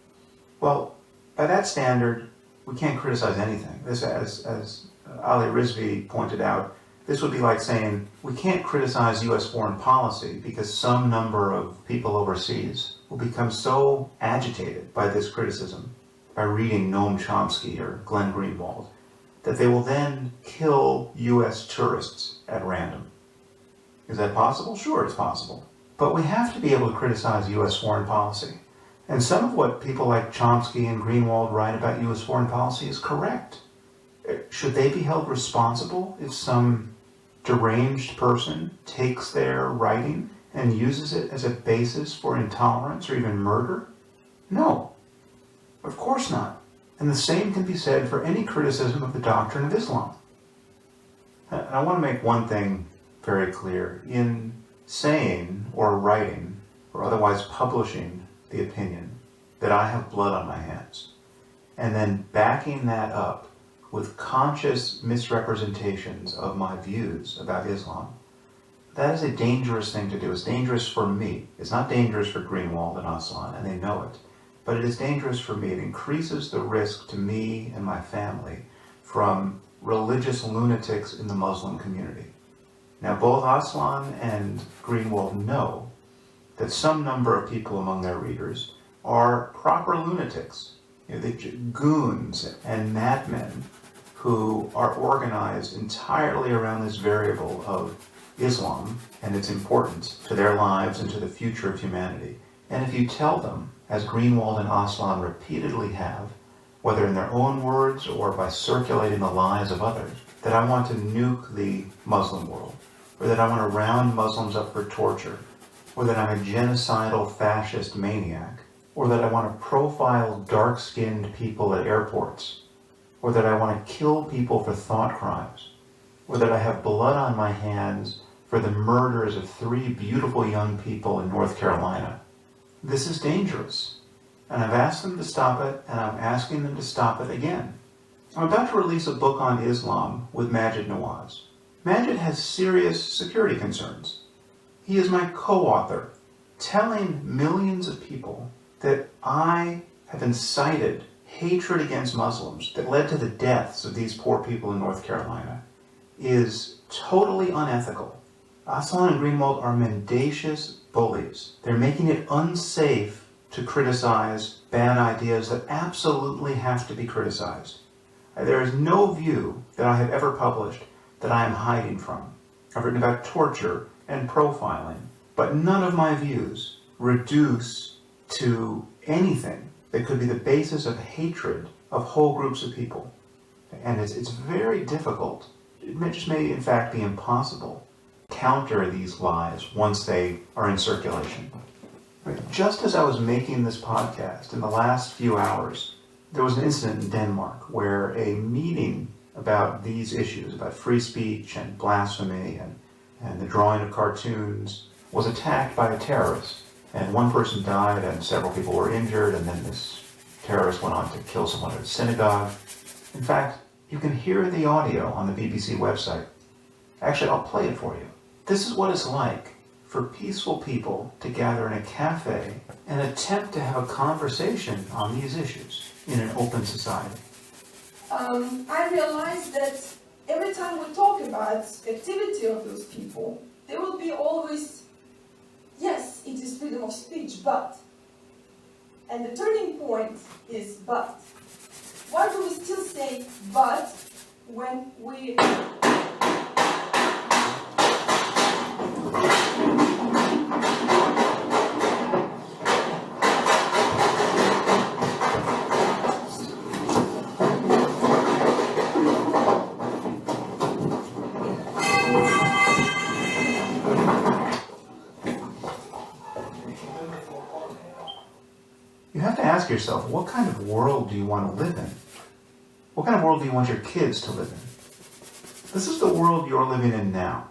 Well, by that standard, we can't criticize anything. This, as Ali Rizvi pointed out, this would be like saying we can't criticize U.S. foreign policy because some number of people overseas will become so agitated by this criticism, by reading Noam Chomsky or Glenn Greenwald, that they will then kill U.S. tourists at random. Is that possible? Sure, it's possible. But we have to be able to criticize U.S. foreign policy. And some of what people like Chomsky and Greenwald write about U.S. foreign policy is correct. Should they be held responsible if some deranged person takes their writing and uses it as a basis for intolerance or even murder? No, of course not. And the same can be said for any criticism of the doctrine of Islam. I want to make one thing very clear. In saying or writing or otherwise publishing the opinion that I have blood on my hands, and then backing that up with conscious misrepresentations of my views about Islam, that is a dangerous thing to do. It's dangerous for me. It's not dangerous for Greenwald and Aslan, and they know it. But it is dangerous for me. It increases the risk to me and my family from religious lunatics in the Muslim community. Now, both Aslan and Greenwald know that some number of people among their readers are proper lunatics, the goons and madmen who are organized entirely around this variable of Islam and its importance to their lives and to the future of humanity. And if you tell them, as Greenwald and Aslan repeatedly have, whether in their own words or by circulating the lies of others, that I want to nuke the Muslim world, or that I want to round Muslims up for torture, or that I'm a genocidal fascist maniac, or that I want to profile dark-skinned people at airports, or that I want to kill people for thought crimes, or that I have blood on my hands for the murders of 3 beautiful young people in North Carolina. This is dangerous, and I've asked them to stop it, and I'm asking them to stop it again. I'm about to release a book on Islam with Majid Nawaz. Majid has serious security concerns. He is my co-author, telling millions of people that I have incited hatred against Muslims that led to the deaths of these poor people in North Carolina is totally unethical. Aslan and Greenwald are mendacious bullies. They're making it unsafe to criticize bad ideas that absolutely have to be criticized. There is no view that I have ever published that I am hiding from. I've written about torture and profiling, but none of my views reduce to anything that could be the basis of hatred of whole groups of people. And it's very difficult. It may in fact be impossible to counter these lies once they are in circulation. Just as I was making this podcast in the last few hours, there was an incident in Denmark where a meeting about these issues, about free speech and blasphemy and the drawing of cartoons, was attacked by a terrorist. And one person died and several people were injured, and then this terrorist went on to kill someone at a synagogue. In fact, you can hear the audio on the BBC website. Actually, I'll play it for you. This is what it's like for peaceful people to gather in a cafe and attempt to have a conversation on these issues in an open society. I realized that every time we talk about activity of those people, there will be always, yes, it is freedom of speech, but. And the turning point is but. Why do we still say but when we... You have to ask yourself, what kind of world do you want to live in? What kind of world do you want your kids to live in? This is the world you're living in now.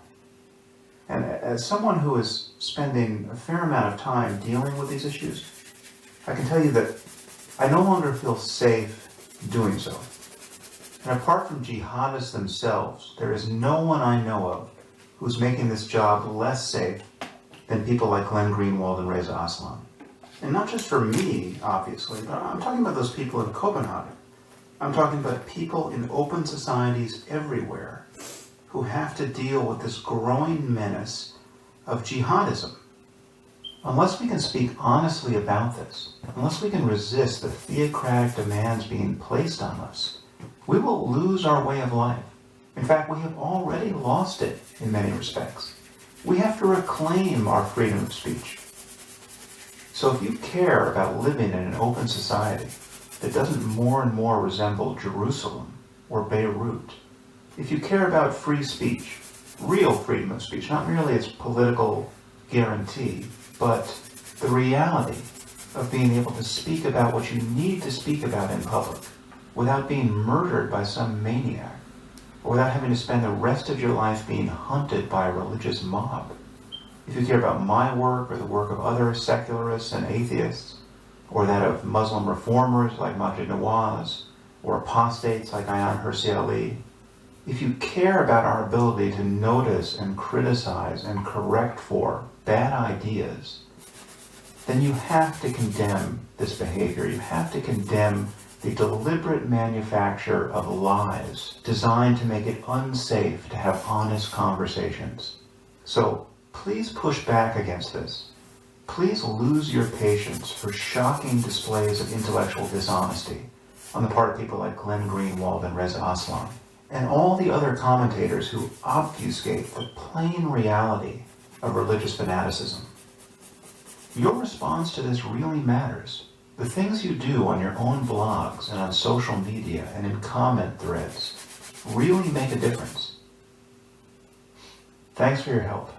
And as someone who is spending a fair amount of time dealing with these issues, I can tell you that I no longer feel safe doing so. And apart from jihadists themselves, there is no one I know of who's making this job less safe than people like Glenn Greenwald and Reza Aslan. And not just for me, obviously, but I'm talking about those people in Copenhagen. I'm talking about people in open societies everywhere who have to deal with this growing menace of jihadism. Unless we can speak honestly about this, unless we can resist the theocratic demands being placed on us, we will lose our way of life. In fact, we have already lost it in many respects. We have to reclaim our freedom of speech. So if you care about living in an open society that doesn't more and more resemble Jerusalem or Beirut, if you care about free speech, real freedom of speech, not merely its political guarantee, but the reality of being able to speak about what you need to speak about in public without being murdered by some maniac, or without having to spend the rest of your life being hunted by a religious mob. If you care about my work or the work of other secularists and atheists, or that of Muslim reformers like Maajid Nawaz, or apostates like Ayaan Hirsi Ali, if you care about our ability to notice and criticize and correct for bad ideas, then you have to condemn this behavior. You have to condemn the deliberate manufacture of lies designed to make it unsafe to have honest conversations. So please push back against this. Please lose your patience for shocking displays of intellectual dishonesty on the part of people like Glenn Greenwald and Reza Aslan, and all the other commentators who obfuscate the plain reality of religious fanaticism. Your response to this really matters. The things you do on your own blogs and on social media and in comment threads really make a difference. Thanks for your help.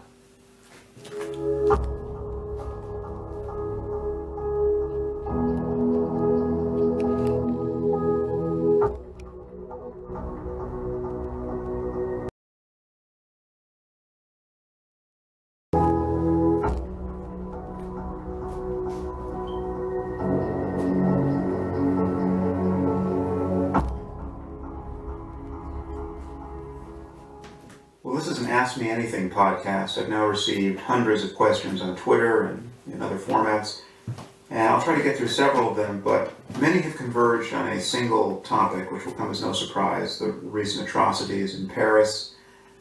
This is an Ask Me Anything podcast. I've now received hundreds of questions on Twitter and in other formats, and I'll try to get through several of them, but many have converged on a single topic, which will come as no surprise: the recent atrocities in Paris,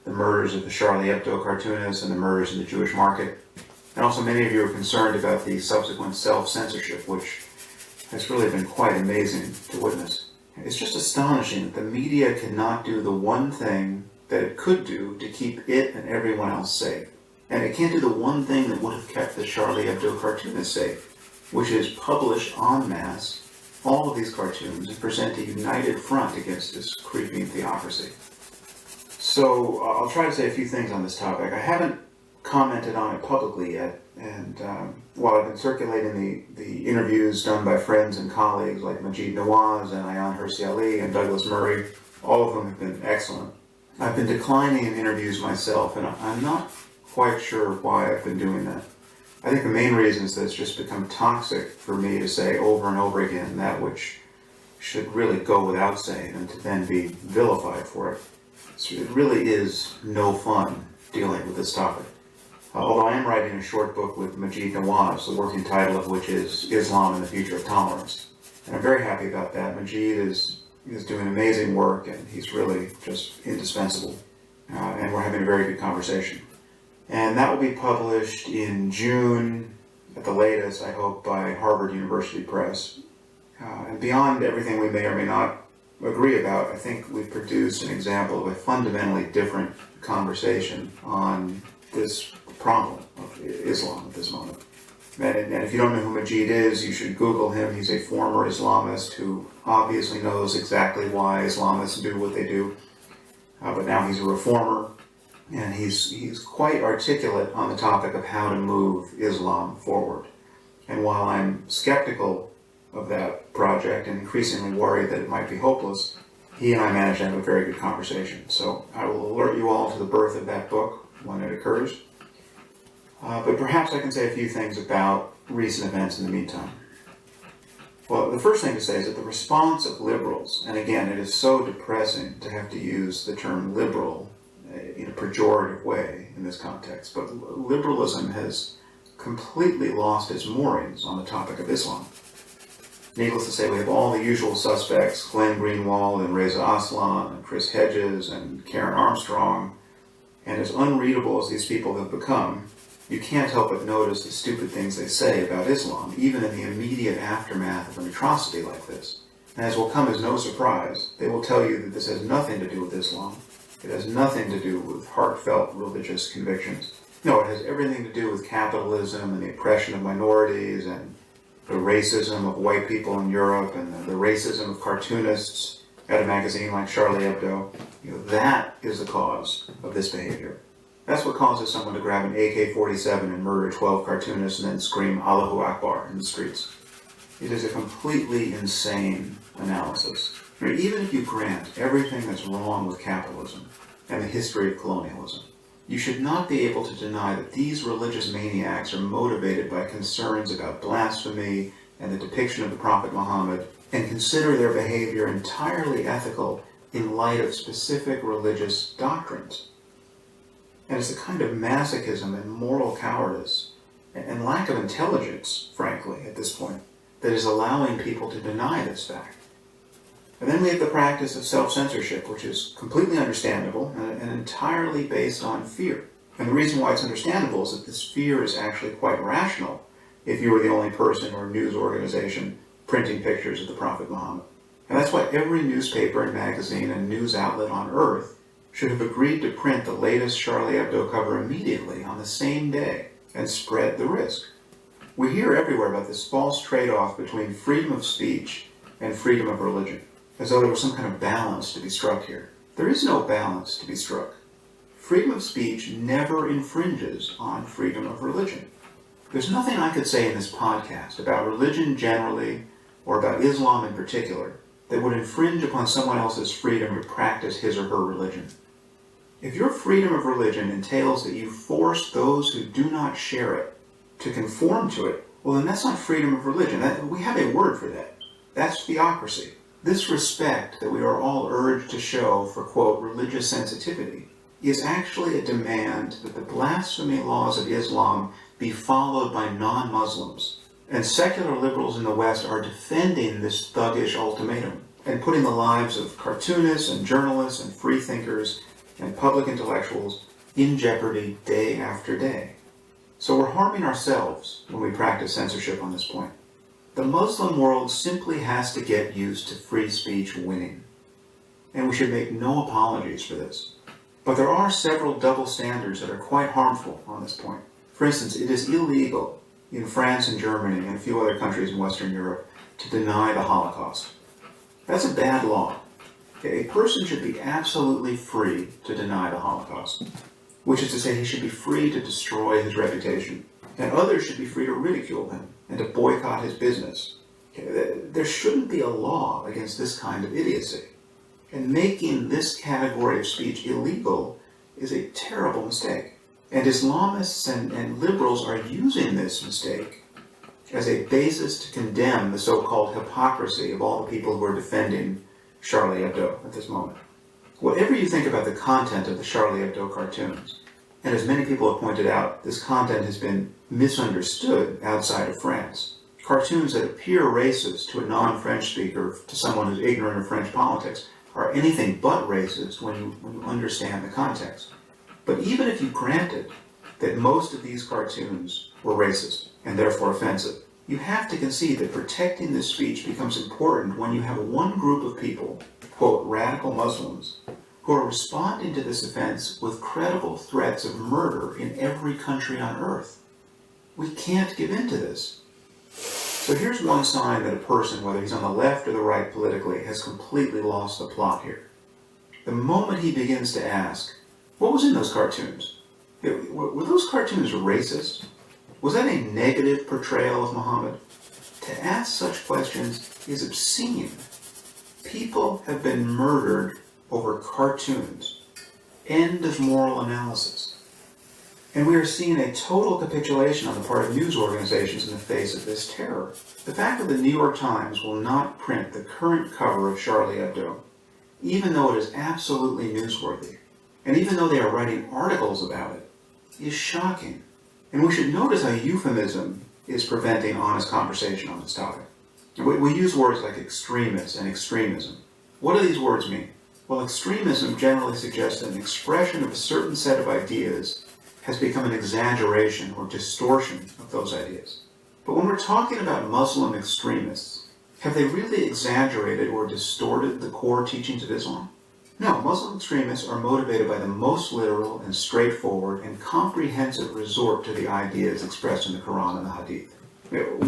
the murders of the Charlie Hebdo cartoonist, and the murders in the Jewish market. And also many of you are concerned about the subsequent self-censorship, which has really been quite amazing to witness. It's just astonishing that the media cannot do the one thing that it could do to keep it and everyone else safe. And it can't do the one thing that would have kept the Charlie Hebdo cartoonist safe, which is publish en masse all of these cartoons and present a united front against this creeping theocracy. So I'll try to say a few things on this topic. I haven't commented on it publicly yet, and while I've been circulating the interviews done by friends and colleagues like Maajid Nawaz and Ayaan Hirsi Ali and Douglas Murray, all of them have been excellent. I've been declining in interviews myself, and I'm not quite sure why I've been doing that. I think the main reason is that it's just become toxic for me to say over and over again that which should really go without saying, and to then be vilified for it. So it really is no fun dealing with this topic. Although I am writing a short book with Maajid Nawaz, the working title of which is Islam and the Future of Tolerance. And I'm very happy about that. Maajid is doing amazing work, and he's really just indispensable. And we're having a very good conversation. And that will be published in June, at the latest, I hope, by Harvard University Press. And beyond everything we may or may not agree about, I think we've produced an example of a fundamentally different conversation on this problem of Islam at this moment. And if you don't know who Maajid is, you should Google him. He's a former Islamist who obviously knows exactly why Islamists do what they do. But now he's a reformer, and he's quite articulate on the topic of how to move Islam forward. And while I'm skeptical of that project and increasingly worried that it might be hopeless, he and I managed to have a very good conversation. So I will alert you all to the birth of that book when it occurs. But perhaps I can say a few things about recent events in the meantime. Well, the first thing to say is that the response of liberals, and again, it is so depressing to have to use the term liberal in a pejorative way in this context, but liberalism has completely lost its moorings on the topic of Islam. Needless to say, we have all the usual suspects, Glenn Greenwald and Reza Aslan and Chris Hedges and Karen Armstrong, and as unreadable as these people have become, you can't help but notice the stupid things they say about Islam, even in the immediate aftermath of an atrocity like this. And as will come as no surprise, they will tell you that this has nothing to do with Islam. It has nothing to do with heartfelt religious convictions. No, it has everything to do with capitalism and the oppression of minorities and the racism of white people in Europe and the racism of cartoonists at a magazine like Charlie Hebdo. That is the cause of this behavior. That's what causes someone to grab an AK-47 and murder 12 cartoonists and then scream Allahu Akbar in the streets. It is a completely insane analysis. Even if you grant everything that's wrong with capitalism and the history of colonialism, you should not be able to deny that these religious maniacs are motivated by concerns about blasphemy and the depiction of the Prophet Muhammad, and consider their behavior entirely ethical in light of specific religious doctrines. And it's a kind of masochism and moral cowardice and lack of intelligence, frankly, at this point, that is allowing people to deny this fact. And then we have the practice of self-censorship, which is completely understandable and entirely based on fear. And the reason why it's understandable is that this fear is actually quite rational if you were the only person or news organization printing pictures of the Prophet Muhammad. And that's why every newspaper and magazine and news outlet on Earth should have agreed to print the latest Charlie Hebdo cover immediately on the same day and spread the risk. We hear everywhere about this false trade-off between freedom of speech and freedom of religion, as though there was some kind of balance to be struck here. There is no balance to be struck. Freedom of speech never infringes on freedom of religion. There's nothing I could say in this podcast about religion generally or about Islam in particular that would infringe upon someone else's freedom to practice his or her religion. If your freedom of religion entails that you force those who do not share it to conform to it, well, then that's not freedom of religion. We have a word for that. That's theocracy. This respect that we are all urged to show for, quote, religious sensitivity is actually a demand that the blasphemy laws of Islam be followed by non-Muslims. And secular liberals in the West are defending this thuggish ultimatum and putting the lives of cartoonists and journalists and freethinkers and public intellectuals in jeopardy day after day. So we're harming ourselves when we practice censorship on this point. The Muslim world simply has to get used to free speech winning. And we should make no apologies for this. But there are several double standards that are quite harmful on this point. For instance, it is illegal in France and Germany and a few other countries in Western Europe to deny the Holocaust. That's a bad law. A person should be absolutely free to deny the Holocaust, which is to say he should be free to destroy his reputation, and others should be free to ridicule him and to boycott his business. There shouldn't be a law against this kind of idiocy. And making this category of speech illegal is a terrible mistake. And Islamists and liberals are using this mistake as a basis to condemn the so-called hypocrisy of all the people who are defending Charlie Hebdo at this moment. Whatever you think about the content of the Charlie Hebdo cartoons, and as many people have pointed out, this content has been misunderstood outside of France. Cartoons that appear racist to a non-French speaker, to someone who's ignorant of French politics, are anything but racist when you understand the context. But even if you granted that most of these cartoons were racist and therefore offensive, you have to concede that protecting this speech becomes important when you have one group of people, quote, radical Muslims, who are responding to this offense with credible threats of murder in every country on earth. We can't give in to this. So here's one sign that a person, whether he's on the left or the right politically, has completely lost the plot here. The moment he begins to ask, what was in those cartoons? Were those cartoons racist? Was that a negative portrayal of Muhammad? To ask such questions is obscene. People have been murdered over cartoons. End of moral analysis. And we are seeing a total capitulation on the part of news organizations in the face of this terror. The fact that the New York Times will not print the current cover of Charlie Hebdo, even though it is absolutely newsworthy, and even though they are writing articles about it, is shocking. And we should notice how euphemism is preventing honest conversation on this topic. We use words like extremists and extremism. What do these words mean? Well, extremism generally suggests that an expression of a certain set of ideas has become an exaggeration or distortion of those ideas. But when we're talking about Muslim extremists, have they really exaggerated or distorted the core teachings of Islam? No, Muslim extremists are motivated by the most literal and straightforward and comprehensive resort to the ideas expressed in the Quran and the Hadith.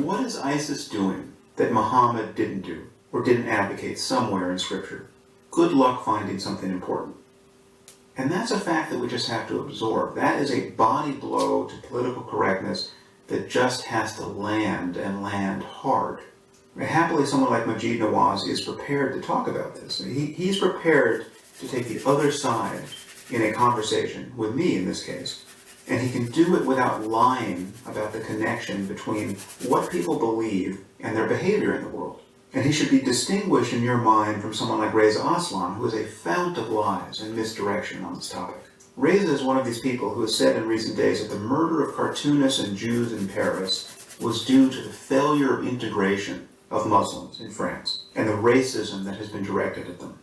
What is ISIS doing that Muhammad didn't do or didn't advocate somewhere in Scripture? Good luck finding something important. And that's a fact that we just have to absorb. That is a body blow to political correctness that just has to land and land hard. Happily, someone like Majid Nawaz is prepared to talk about this. He's prepared to take the other side in a conversation, with me in this case, and he can do it without lying about the connection between what people believe and their behavior in the world. And he should be distinguished in your mind from someone like Reza Aslan, who is a fount of lies and misdirection on this topic. Reza is one of these people who has said in recent days that the murder of cartoonists and Jews in Paris was due to the failure of integration of Muslims in France and the racism that has been directed at them.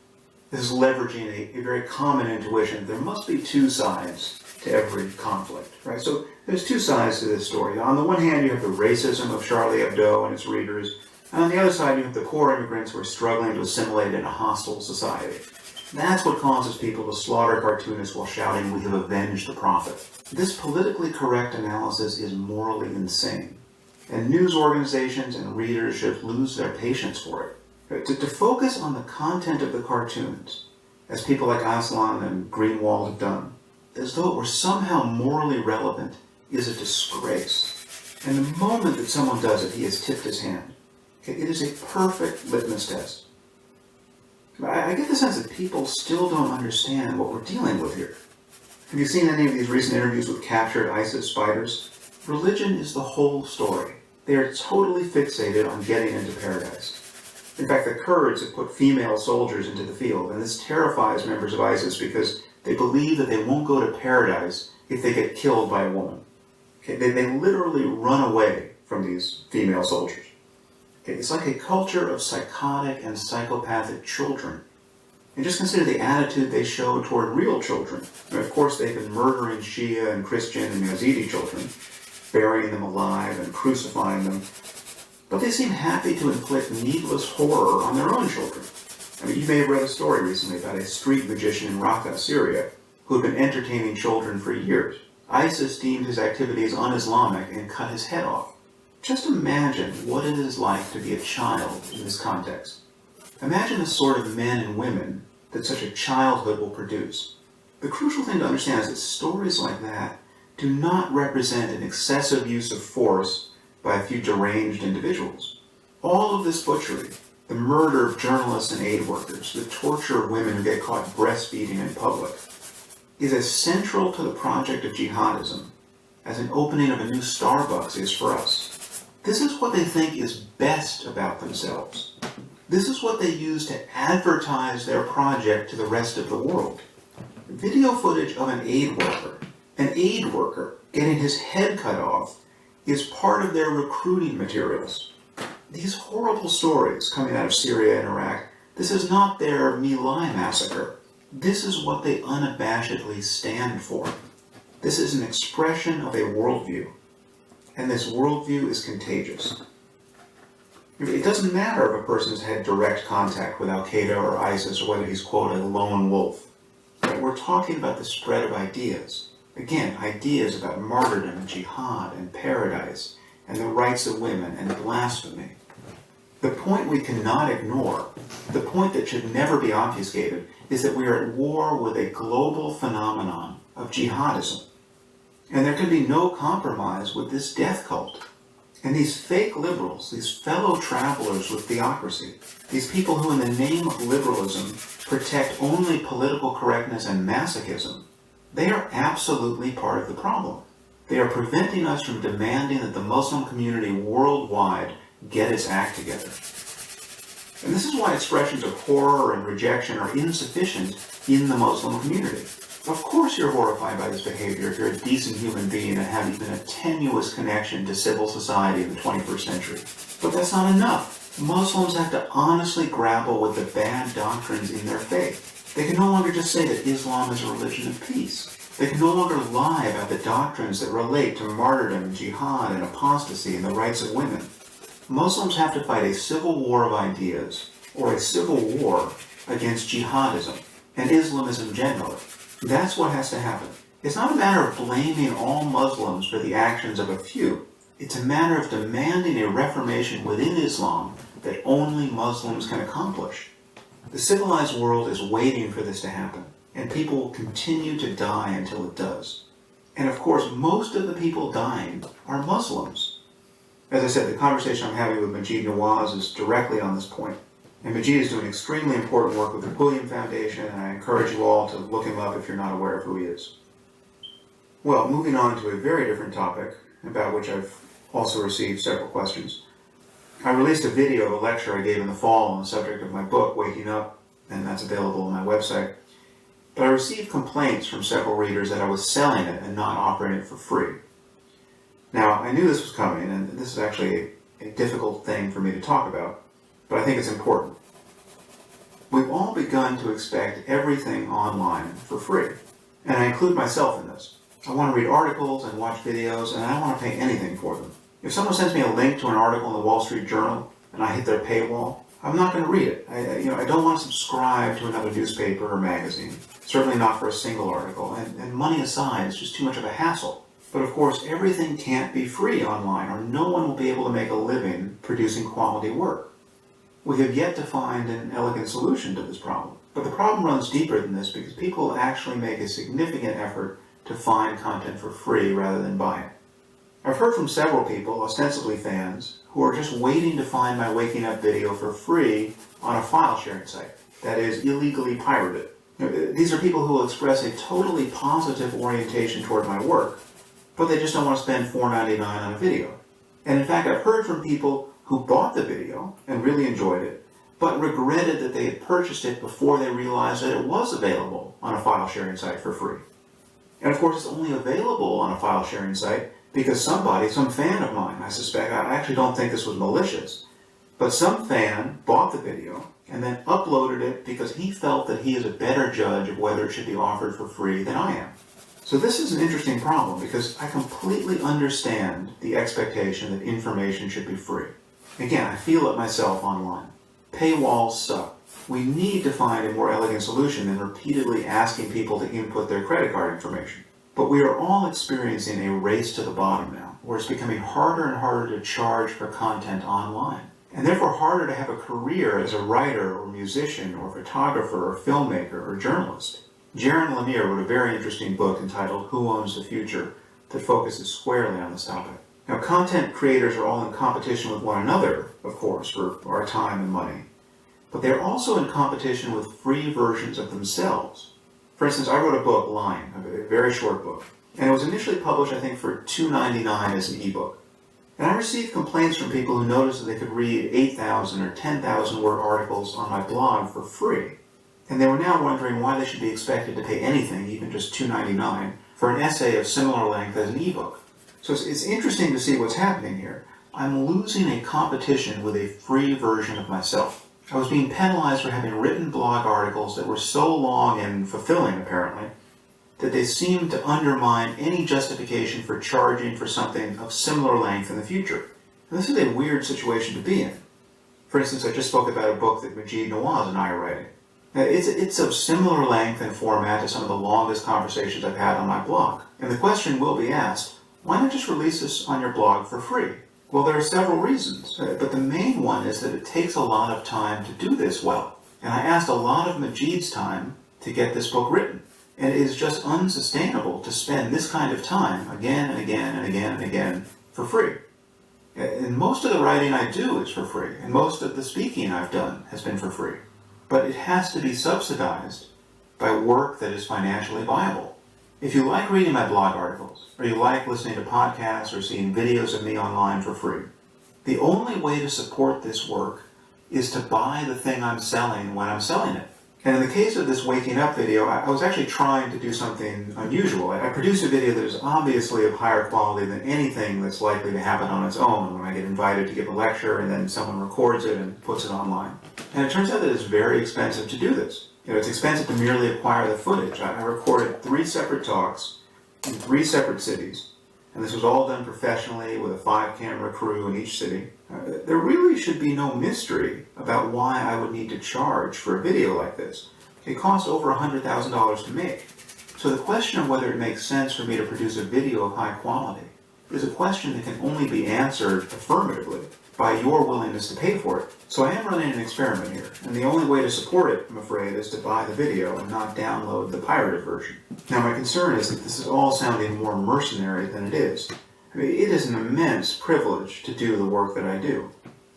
This is leveraging a very common intuition. There must be two sides to every conflict, right? So there's two sides to this story. On the one hand, you have the racism of Charlie Hebdo and its readers, and on the other side, you have the poor immigrants who are struggling to assimilate in a hostile society. That's what causes people to slaughter cartoonists while shouting, "We have avenged the Prophet." This politically correct analysis is morally insane, and news organizations and readers should lose their patience for it. To focus on the content of the cartoons, as people like Aslan and Greenwald have done, as though it were somehow morally relevant, is a disgrace. And the moment that someone does it, he has tipped his hand. It is a perfect litmus test. I get the sense that people still don't understand what we're dealing with here. Have you seen any of these recent interviews with captured ISIS fighters? Religion is the whole story. They are totally fixated on getting into paradise. In fact, the Kurds have put female soldiers into the field, and this terrifies members of ISIS because they believe that they won't go to paradise if they get killed by a woman. They literally run away from these female soldiers. It's like a culture of psychotic and psychopathic children. And just consider the attitude they show toward real children. Of course, they've been murdering Shia and Christian and Yazidi children, burying them alive and crucifying them. But they seem happy to inflict needless horror on their own children. You may have read a story recently about a street magician in Raqqa, Syria, who had been entertaining children for years. ISIS deemed his activities un-Islamic and cut his head off. Just imagine what it is like to be a child in this context. Imagine the sort of men and women that such a childhood will produce. The crucial thing to understand is that stories like that do not represent an excessive use of force by a few deranged individuals. All of this butchery, the murder of journalists and aid workers, the torture of women who get caught breastfeeding in public, is as central to the project of jihadism as an opening of a new Starbucks is for us. This is what they think is best about themselves. This is what they use to advertise their project to the rest of the world. Video footage of an aid worker getting his head cut off, is part of their recruiting materials. These horrible stories coming out of Syria and Iraq, this is not their My Lai massacre. This is what they unabashedly stand for. This is an expression of a worldview. And this worldview is contagious. It doesn't matter if a person's had direct contact with Al-Qaeda or ISIS or whether he's, quote, a lone wolf. We're talking about the spread of ideas. Again, ideas about martyrdom and jihad and paradise and the rights of women and blasphemy. The point we cannot ignore, the point that should never be obfuscated, is that we are at war with a global phenomenon of jihadism. And there can be no compromise with this death cult. And these fake liberals, these fellow travelers with theocracy, these people who in the name of liberalism protect only political correctness and masochism, they are absolutely part of the problem. They are preventing us from demanding that the Muslim community worldwide get its act together. And this is why expressions of horror and rejection are insufficient in the Muslim community. Of course you're horrified by this behavior if you're a decent human being and have even a tenuous connection to civil society in the 21st century. But that's not enough. Muslims have to honestly grapple with the bad doctrines in their faith. They can no longer just say that Islam is a religion of peace. They can no longer lie about the doctrines that relate to martyrdom, jihad, and apostasy and the rights of women. Muslims have to fight a civil war of ideas, or a civil war against jihadism and Islamism generally. That's what has to happen. It's not a matter of blaming all Muslims for the actions of a few. It's a matter of demanding a reformation within Islam that only Muslims can accomplish. The civilized world is waiting for this to happen, and people will continue to die until it does. And of course, most of the people dying are Muslims. As I said, the conversation I'm having with Majid Nawaz is directly on this point. And Majid is doing extremely important work with the William Foundation, and I encourage you all to look him up if you're not aware of who he is. Well, moving on to a very different topic, about which I've also received several questions. I released a video of a lecture I gave in the fall on the subject of my book, Waking Up, and that's available on my website. But I received complaints from several readers that I was selling it and not offering it for free. Now, I knew this was coming, and this is actually a difficult thing for me to talk about, but I think it's important. We've all begun to expect everything online for free, and I include myself in this. I want to read articles and watch videos, and I don't want to pay anything for them. If someone sends me a link to an article in the Wall Street Journal, and I hit their paywall, I'm not going to read it. I don't want to subscribe to another newspaper or magazine, certainly not for a single article, and money aside, it's just too much of a hassle. But of course, everything can't be free online, or no one will be able to make a living producing quality work. We have yet to find an elegant solution to this problem. But the problem runs deeper than this because people actually make a significant effort to find content for free rather than buy it. I've heard from several people, ostensibly fans, who are just waiting to find my Waking Up video for free on a file sharing site, that is, illegally pirated. These are people who will express a totally positive orientation toward my work, but they just don't want to spend $4.99 on a video. And in fact, I've heard from people who bought the video and really enjoyed it, but regretted that they had purchased it before they realized that it was available on a file sharing site for free. And of course, it's only available on a file sharing site because somebody, some fan of mine, I suspect, I actually don't think this was malicious, but some fan bought the video and then uploaded it because he felt that he is a better judge of whether it should be offered for free than I am. So this is an interesting problem because I completely understand the expectation that information should be free. Again, I feel it myself online. Paywalls suck. We need to find a more elegant solution than repeatedly asking people to input their credit card information. But we are all experiencing a race to the bottom now, where it's becoming harder and harder to charge for content online, and therefore harder to have a career as a writer or musician or photographer or filmmaker or journalist. Jaron Lanier wrote a very interesting book entitled Who Owns the Future that focuses squarely on this topic. Now, content creators are all in competition with one another, of course, for our time and money, but they're also in competition with free versions of themselves. For instance, I wrote a book, Line, a very short book, and it was initially published, I think, for $2.99 as an ebook. And I received complaints from people who noticed that they could read 8,000 or 10,000 word articles on my blog for free. And they were now wondering why they should be expected to pay anything, even just $2.99, for an essay of similar length as an ebook. So it's interesting to see what's happening here. I'm losing a competition with a free version of myself. I was being penalized for having written blog articles that were so long and fulfilling, apparently, that they seemed to undermine any justification for charging for something of similar length in the future. And this is a weird situation to be in. For instance, I just spoke about a book that Majid Nawaz and I are writing. Now, it's of similar length and format to some of the longest conversations I've had on my blog. And the question will be asked, why not just release this on your blog for free? Well, there are several reasons, but the main one is that it takes a lot of time to do this well. And I asked a lot of Majid's time to get this book written. And it is just unsustainable to spend this kind of time again and again and again and again for free. And most of the writing I do is for free, and most of the speaking I've done has been for free. But it has to be subsidized by work that is financially viable. If you like reading my blog articles, or you like listening to podcasts or seeing videos of me online for free, the only way to support this work is to buy the thing I'm selling when I'm selling it. And in the case of this waking up video, I was actually trying to do something unusual. I produced a video that is obviously of higher quality than anything that's likely to happen on its own when I get invited to give a lecture and then someone records it and puts it online. And it turns out that it's very expensive to do this. It's expensive to merely acquire the footage. I recorded 3 separate talks in 3 separate cities, and this was all done professionally with a 5-camera crew in each city. There really should be no mystery about why I would need to charge for a video like this. It costs over $100,000 to make. So the question of whether it makes sense for me to produce a video of high quality is a question that can only be answered affirmatively by your willingness to pay for it. So I am running an experiment here, and the only way to support it, I'm afraid, is to buy the video and not download the pirated version. Now my concern is that this is all sounding more mercenary than it is. I mean, it is an immense privilege to do the work that I do.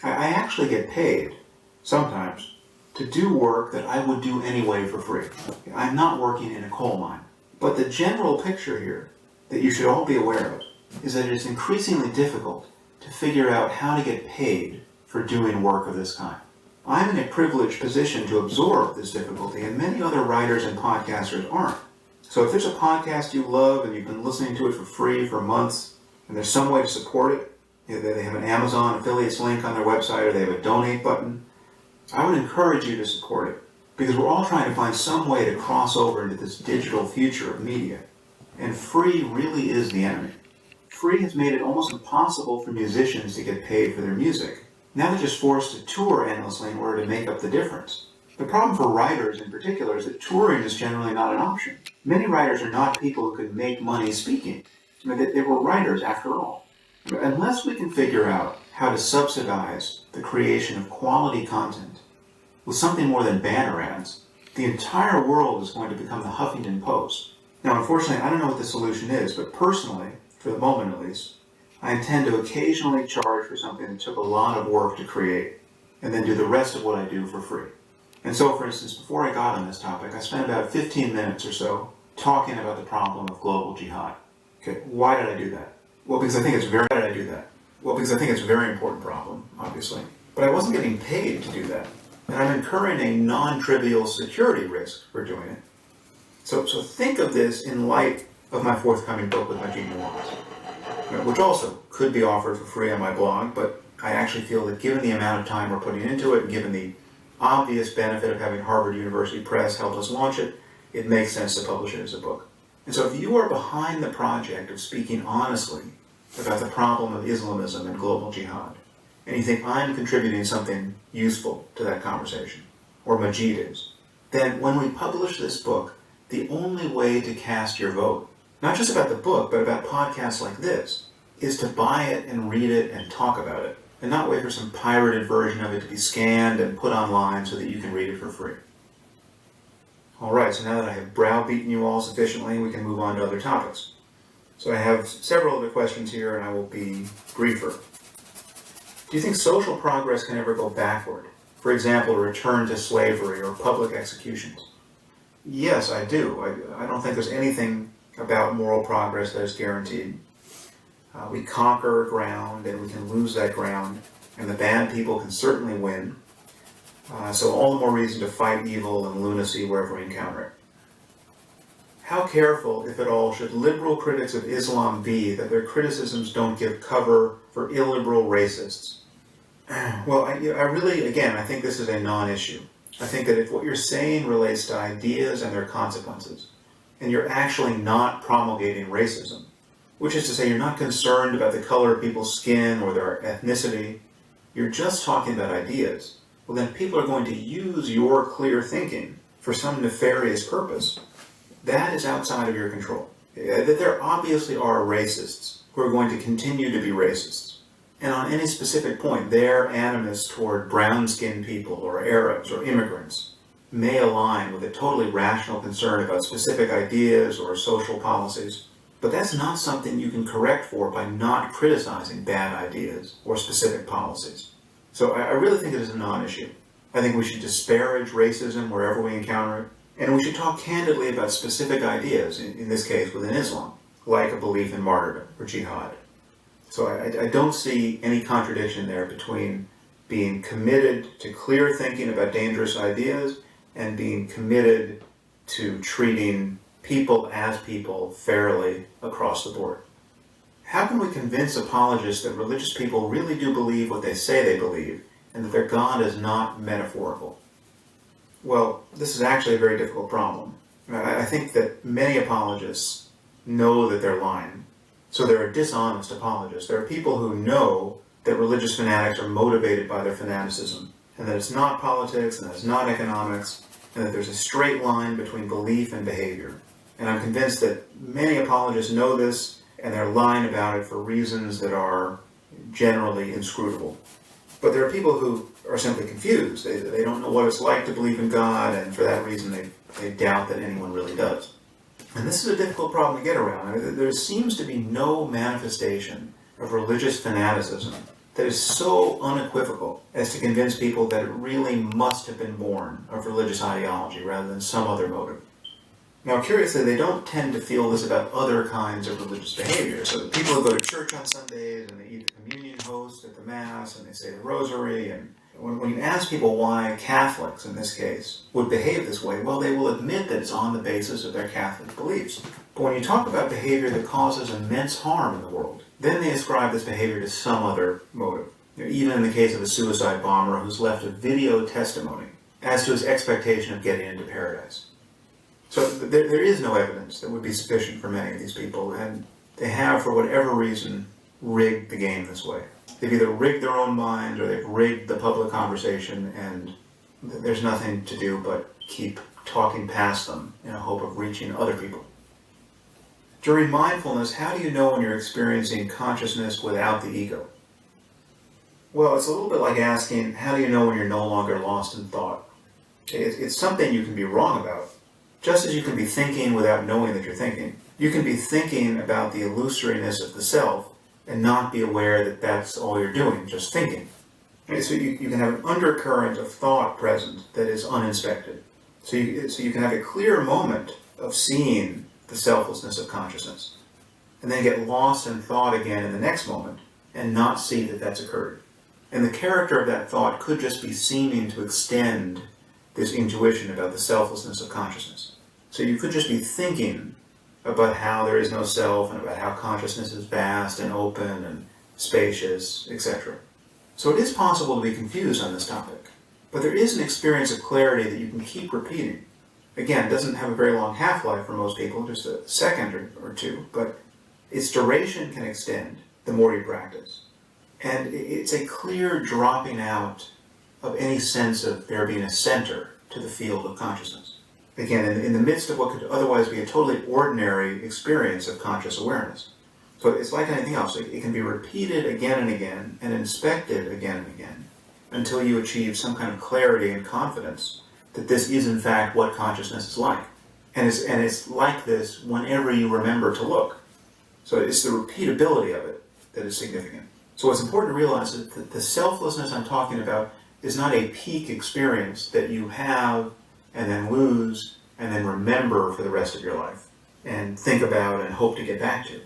I actually get paid, sometimes, to do work that I would do anyway for free. I'm not working in a coal mine. But the general picture here, that you should all be aware of, is that it is increasingly difficult to figure out how to get paid for doing work of this kind. I'm in a privileged position to absorb this difficulty, and many other writers and podcasters aren't. So if there's a podcast you love and you've been listening to it for free for months, and there's some way to support it, they have an Amazon affiliates link on their website, or they have a donate button, I would encourage you to support it, because we're all trying to find some way to cross over into this digital future of media. And free really is the enemy. Free has made it almost impossible for musicians to get paid for their music. Now they're just forced to tour endlessly in order to make up the difference. The problem for writers in particular is that touring is generally not an option. Many writers are not people who could make money speaking. I mean, they were writers after all. Unless we can figure out how to subsidize the creation of quality content with something more than banner ads, the entire world is going to become the Huffington Post. Now, unfortunately, I don't know what the solution is, but personally, for the moment at least, I intend to occasionally charge for something that took a lot of work to create, and then do the rest of what I do for free. And so, for instance, before I got on this topic, I spent about 15 minutes or so talking about the problem of global jihad. Okay, why did I do that? Well, because I think it's a very important problem, obviously. But I wasn't getting paid to do that. And I'm incurring a non-trivial security risk for doing it. So think of this in light of my forthcoming book with my Noam, which also could be offered for free on my blog, but I actually feel that given the amount of time we're putting into it, and given the obvious benefit of having Harvard University Press help us launch it, it makes sense to publish it as a book. And so if you are behind the project of speaking honestly about the problem of Islamism and global jihad, and you think I'm contributing something useful to that conversation, or Majid is, then when we publish this book, the only way to cast your vote, not just about the book, but about podcasts like this, is to buy it and read it and talk about it, and not wait for some pirated version of it to be scanned and put online so that you can read it for free. All right, so now that I have browbeaten you all sufficiently, we can move on to other topics. So I have several other questions here, and I will be briefer. Do you think social progress can ever go backward? For example, a return to slavery or public executions? Yes, I do. I don't think there's anything about moral progress that is guaranteed. We conquer ground, and we can lose that ground, and the bad people can certainly win. So all the more reason to fight evil and lunacy wherever we encounter it. How careful, if at all, should liberal critics of Islam be that their criticisms don't give cover for illiberal racists? Well, I think this is a non-issue. I think that if what you're saying relates to ideas and their consequences, and you're actually not promulgating racism, which is to say you're not concerned about the color of people's skin or their ethnicity, you're just talking about ideas, well then people are going to use your clear thinking for some nefarious purpose. That is outside of your control. That there obviously are racists who are going to continue to be racists. And on any specific point, their animus toward brown-skinned people or Arabs or immigrants may align with a totally rational concern about specific ideas or social policies. But that's not something you can correct for by not criticizing bad ideas or specific policies. So I really think it is a non-issue. I think we should disparage racism wherever we encounter it. And we should talk candidly about specific ideas, in this case within Islam, like a belief in martyrdom or jihad. So I don't see any contradiction there between being committed to clear thinking about dangerous ideas and being committed to treating people as people fairly across the board. How can we convince apologists that religious people really do believe what they say they believe and that their God is not metaphorical? Well, this is actually a very difficult problem. I think that many apologists know that they're lying. So there are dishonest apologists. There are people who know that religious fanatics are motivated by their fanaticism, and that it's not politics, and that it's not economics, and that there's a straight line between belief and behavior. And I'm convinced that many apologists know this, and they're lying about it for reasons that are generally inscrutable. But there are people who are simply confused. They don't know what it's like to believe in God, and for that reason they doubt that anyone really does. And this is a difficult problem to get around. I mean, there seems to be no manifestation of religious fanaticism that is so unequivocal as to convince people that it really must have been born of religious ideology rather than some other motive. Now, curiously, they don't tend to feel this about other kinds of religious behavior. So the people who go to church on Sundays and they eat the communion host at the Mass and they say the Rosary, and when you ask people why Catholics, in this case, would behave this way, well, they will admit that it's on the basis of their Catholic beliefs. But when you talk about behavior that causes immense harm in the world, then they ascribe this behavior to some other motive. Even in the case of a suicide bomber who's left a video testimony as to his expectation of getting into paradise. So there is no evidence that would be sufficient for many of these people, and they have, for whatever reason, rigged the game this way. They've either rigged their own minds or they've rigged the public conversation, and there's nothing to do but keep talking past them in a hope of reaching other people. During mindfulness, how do you know when you're experiencing consciousness without the ego? Well, it's a little bit like asking, how do you know when you're no longer lost in thought? It's something you can be wrong about. Just as you can be thinking without knowing that you're thinking, you can be thinking about the illusoriness of the self and not be aware that that's all you're doing, just thinking. So you can have an undercurrent of thought present that is uninspected. So you can have a clear moment of seeing the selflessness of consciousness, and then get lost in thought again in the next moment and not see that that's occurred. And the character of that thought could just be seeming to extend this intuition about the selflessness of consciousness. So you could just be thinking about how there is no self and about how consciousness is vast and open and spacious, etc. So it is possible to be confused on this topic, but there is an experience of clarity that you can keep repeating. Again, it doesn't have a very long half-life for most people, just a second or two, but its duration can extend the more you practice. And it's a clear dropping out of any sense of there being a center to the field of consciousness. Again, in the midst of what could otherwise be a totally ordinary experience of conscious awareness. So it's like anything else. It can be repeated again and again and inspected again and again until you achieve some kind of clarity and confidence that this is in fact what consciousness is like. And it's like this whenever you remember to look. So it's the repeatability of it that is significant. So it's important to realize that the selflessness I'm talking about is not a peak experience that you have and then lose and then remember for the rest of your life and think about and hope to get back to.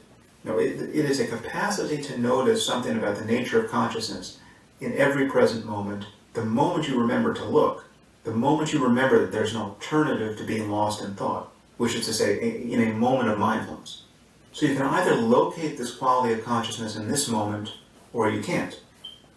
No, it is a capacity to notice something about the nature of consciousness in every present moment, the moment you remember to look, the moment you remember that there's an alternative to being lost in thought, which is to say, in a moment of mindfulness. So you can either locate this quality of consciousness in this moment, or you can't.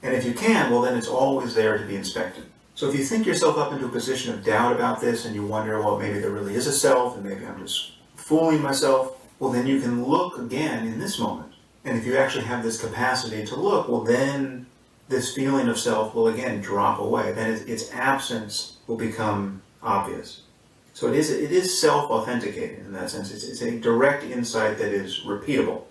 And if you can, well then it's always there to be inspected. So if you think yourself up into a position of doubt about this and you wonder, well, maybe there really is a self and maybe I'm just fooling myself, well then you can look again in this moment. And if you actually have this capacity to look, well then this feeling of self will again drop away. Then its absence will become obvious. So it is self-authenticating in that sense. It's a direct insight that is repeatable.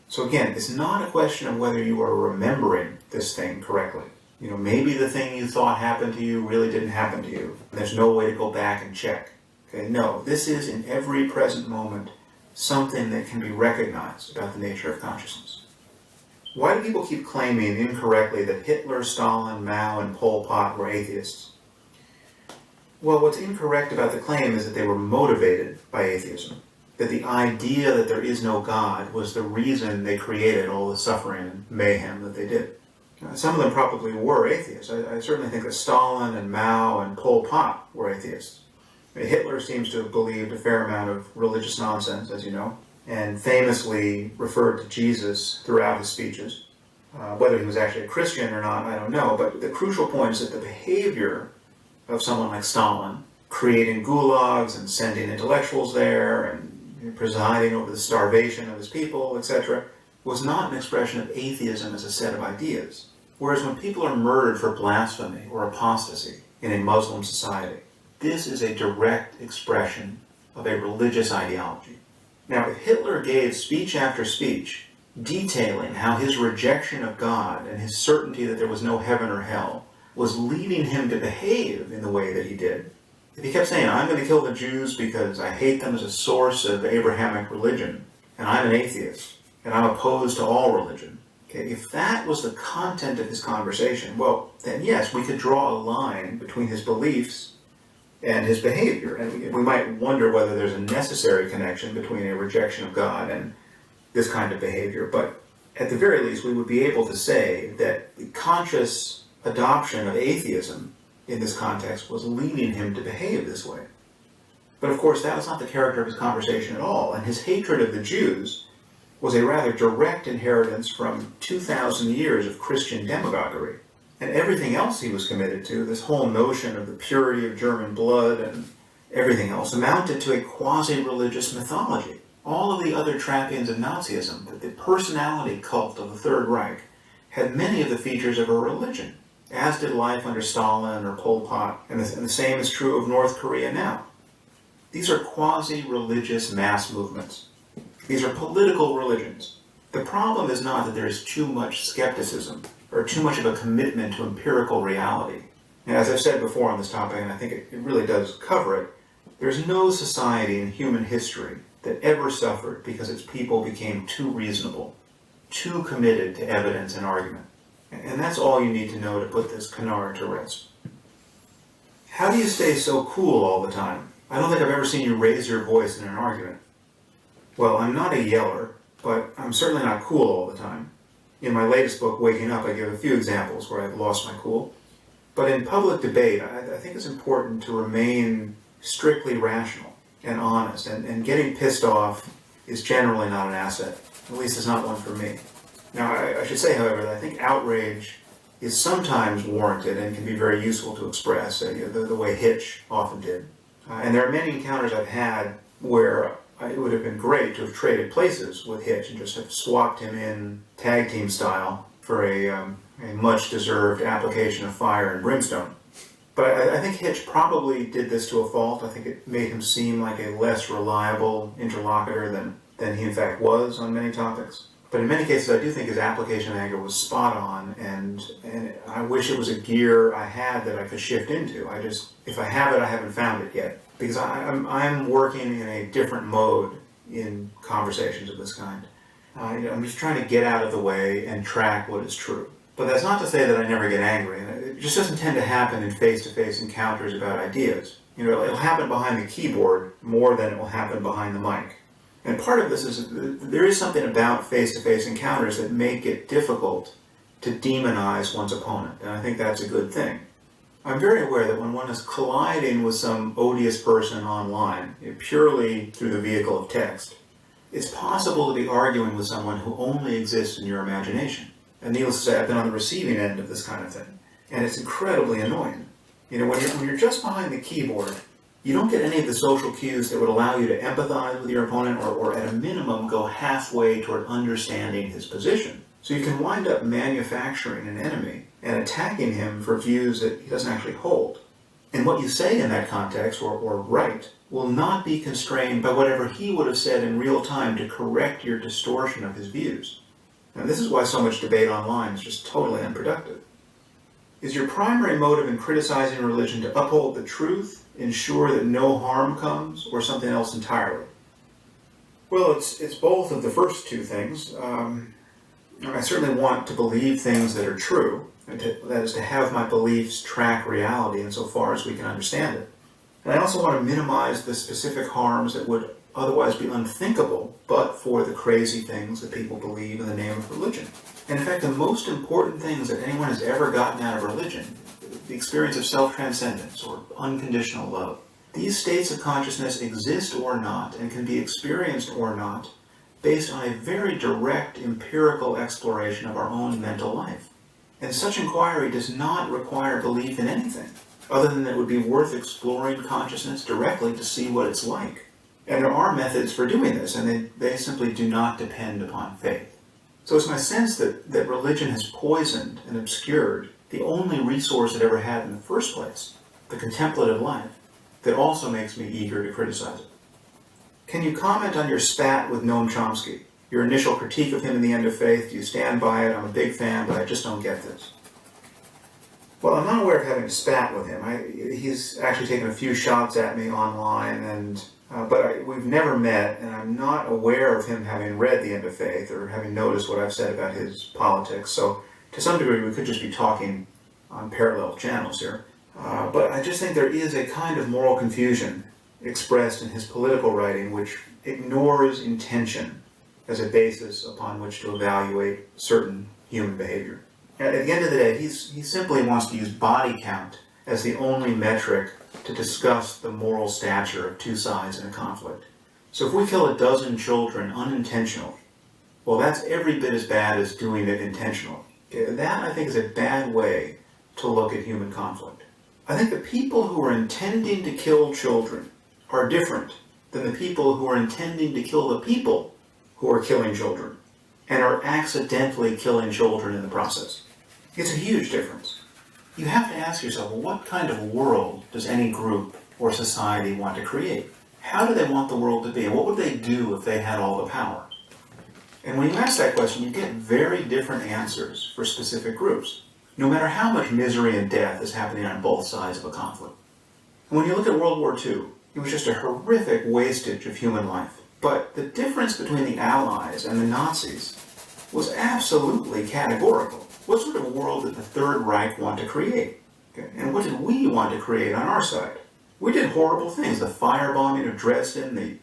So again, it's not a question of whether you are remembering this thing correctly. You know, maybe the thing you thought happened to you really didn't happen to you. There's no way to go back and check. Okay, no, this is in every present moment something that can be recognized about the nature of consciousness. Why do people keep claiming incorrectly that Hitler, Stalin, Mao, and Pol Pot were atheists? Well, what's incorrect about the claim is that they were motivated by atheism. That the idea that there is no God was the reason they created all the suffering and mayhem that they did. Some of them probably were atheists. I certainly think that Stalin and Mao and Pol Pot were atheists. Hitler seems to have believed a fair amount of religious nonsense, as you know, and famously referred to Jesus throughout his speeches. Whether he was actually a Christian or not, I don't know, but the crucial point is that the behavior of someone like Stalin, creating gulags and sending intellectuals there and presiding over the starvation of his people, etc., was not an expression of atheism as a set of ideas. Whereas when people are murdered for blasphemy or apostasy in a Muslim society, this is a direct expression of a religious ideology. Now, if Hitler gave speech after speech detailing how his rejection of God and his certainty that there was no heaven or hell was leading him to behave in the way that he did, if he kept saying, I'm going to kill the Jews because I hate them as a source of Abrahamic religion, and I'm an atheist, and I'm opposed to all religion, okay, if that was the content of his conversation, well, then yes, we could draw a line between his beliefs and his behavior. And we might wonder whether there's a necessary connection between a rejection of God and this kind of behavior. But at the very least, we would be able to say that the conscious adoption of atheism in this context was leading him to behave this way. But of course, that was not the character of his conversation at all. And his hatred of the Jews was a rather direct inheritance from 2,000 years of Christian demagoguery. And everything else he was committed to, this whole notion of the purity of German blood and everything else, amounted to a quasi-religious mythology. All of the other trappings of Nazism, the personality cult of the Third Reich, had many of the features of a religion, as did life under Stalin or Pol Pot, and the same is true of North Korea now. These are quasi-religious mass movements. These are political religions. The problem is not that there is too much skepticism or too much of a commitment to empirical reality. And as I've said before on this topic, and I think it really does cover it, there's no society in human history that ever suffered because its people became too reasonable, too committed to evidence and argument. And that's all you need to know to put this canard to rest. How do you stay so cool all the time? I don't think I've ever seen you raise your voice in an argument. Well, I'm not a yeller, but I'm certainly not cool all the time. In my latest book, Waking Up, I give a few examples where I've lost my cool. But in public debate, I think it's important to remain strictly rational and honest, and getting pissed off is generally not an asset. At least it's not one for me. Now, I should say, however, that I think outrage is sometimes warranted and can be very useful to express, the way Hitch often did. And there are many encounters I've had where it would have been great to have traded places with Hitch and just have swapped him in tag team style for a much-deserved application of fire and brimstone. But I think Hitch probably did this to a fault. I think it made him seem like a less reliable interlocutor than he in fact was on many topics. But in many cases, I do think his application of anger was spot on, and I wish it was a gear I had that I could shift into. If I have it, I haven't found it yet. Because I'm working in a different mode in conversations of this kind. I'm just trying to get out of the way and track what is true. But that's not to say that I never get angry. It just doesn't tend to happen in face-to-face encounters about ideas. It'll happen behind the keyboard more than it will happen behind the mic. And part of this is there is something about face-to-face encounters that make it difficult to demonize one's opponent, and I think that's a good thing. I'm very aware that when one is colliding with some odious person online, purely through the vehicle of text, it's possible to be arguing with someone who only exists in your imagination. And needless to say, I've been on the receiving end of this kind of thing, and it's incredibly annoying. When you're just behind the keyboard, you don't get any of the social cues that would allow you to empathize with your opponent or at a minimum go halfway toward understanding his position. So you can wind up manufacturing an enemy and attacking him for views that he doesn't actually hold. And what you say in that context, or write, will not be constrained by whatever he would have said in real time to correct your distortion of his views. And this is why so much debate online is just totally unproductive. Is your primary motive in criticizing religion to uphold the truth, ensure that no harm comes, or something else entirely? Well, it's both of the first two things. I certainly want to believe things that are true, and that is to have my beliefs track reality insofar as we can understand it. And I also want to minimize the specific harms that would otherwise be unthinkable, but for the crazy things that people believe in the name of religion. And in fact, the most important things that anyone has ever gotten out of religion, the experience of self-transcendence or unconditional love, these states of consciousness exist or not and can be experienced or not based on a very direct empirical exploration of our own mental life. And such inquiry does not require belief in anything, other than that it would be worth exploring consciousness directly to see what it's like. And there are methods for doing this, and they simply do not depend upon faith. So it's my sense that religion has poisoned and obscured the only resource it ever had in the first place, the contemplative life, that also makes me eager to criticize it. Can you comment on your spat with Noam Chomsky? Your initial critique of him in The End of Faith? Do you stand by it? I'm a big fan, but I just don't get this. Well, I'm not aware of having a spat with him. He's actually taken a few shots at me online, but we've never met, and I'm not aware of him having read The End of Faith or having noticed what I've said about his politics. So to some degree, we could just be talking on parallel channels here. But I just think there is a kind of moral confusion expressed in his political writing which ignores intention as a basis upon which to evaluate certain human behavior. At the end of the day, he simply wants to use body count as the only metric to discuss the moral stature of two sides in a conflict. So if we kill a dozen children unintentionally, well, that's every bit as bad as doing it intentionally. That, I think, is a bad way to look at human conflict. I think the people who are intending to kill children are different than the people who are intending to kill the people who are killing children and are accidentally killing children in the process. It's a huge difference. You have to ask yourself, well, what kind of world does any group or society want to create? How do they want the world to be? And what would they do if they had all the power? And when you ask that question, you get very different answers for specific groups, no matter how much misery and death is happening on both sides of a conflict. And when you look at World War II, it was just a horrific wastage of human life. But the difference between the Allies and the Nazis was absolutely categorical. What sort of world did the Third Reich want to create? Okay. And what did we want to create on our side? We did horrible things. The firebombing of Dresden, the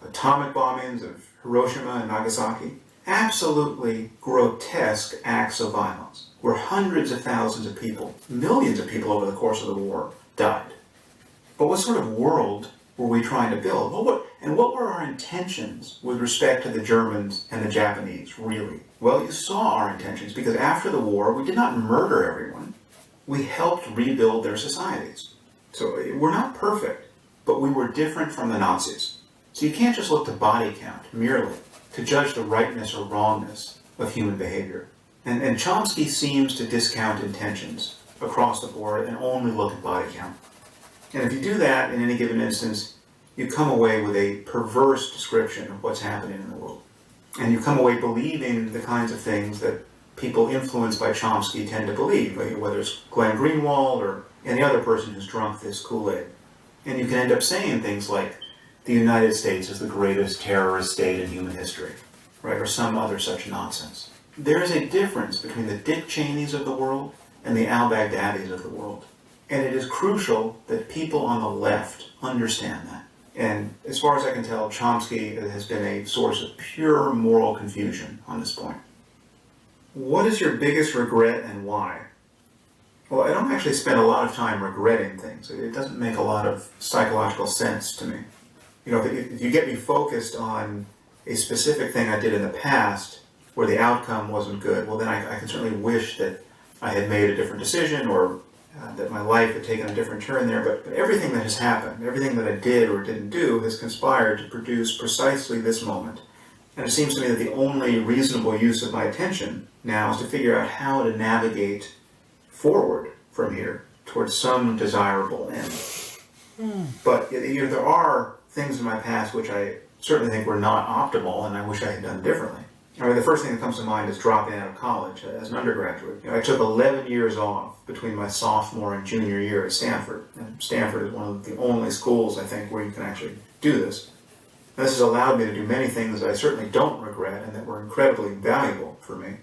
atomic bombings of Hiroshima and Nagasaki. Absolutely grotesque acts of violence, where hundreds of thousands of people, millions of people over the course of the war, died. But what sort of world were we trying to build? What were our intentions with respect to the Germans and the Japanese, really? Well, you saw our intentions, because after the war, we did not murder everyone. We helped rebuild their societies. So we're not perfect, but we were different from the Nazis. So you can't just look to body count, merely, to judge the rightness or wrongness of human behavior. And Chomsky seems to discount intentions across the board and only look at body count. And if you do that in any given instance, you come away with a perverse description of what's happening in the world. And you come away believing the kinds of things that people influenced by Chomsky tend to believe, whether it's Glenn Greenwald or any other person who's drunk this Kool-Aid. And you can end up saying things like, the United States is the greatest terrorist state in human history, right? Or some other such nonsense. There is a difference between the Dick Cheneys of the world and the al-Baghdadis of the world. And it is crucial that people on the left understand that. And as far as I can tell, Chomsky has been a source of pure moral confusion on this point. What is your biggest regret and why? Well, I don't actually spend a lot of time regretting things. It doesn't make a lot of psychological sense to me. You know, if you get me focused on a specific thing I did in the past where the outcome wasn't good, well, then I can certainly wish that I had made a different decision or that my life had taken a different turn there. But everything that has happened, everything that I did or didn't do has conspired to produce precisely this moment. And it seems to me that the only reasonable use of my attention now is to figure out how to navigate forward from here towards some desirable end. But there are things in my past which I certainly think were not optimal and I wish I had done differently. I mean, the first thing that comes to mind is dropping out of college as an undergraduate. I took 11 years off between my sophomore and junior year at Stanford. And Stanford is one of the only schools, I think, where you can actually do this. This has allowed me to do many things that I certainly don't regret and that were incredibly valuable for me.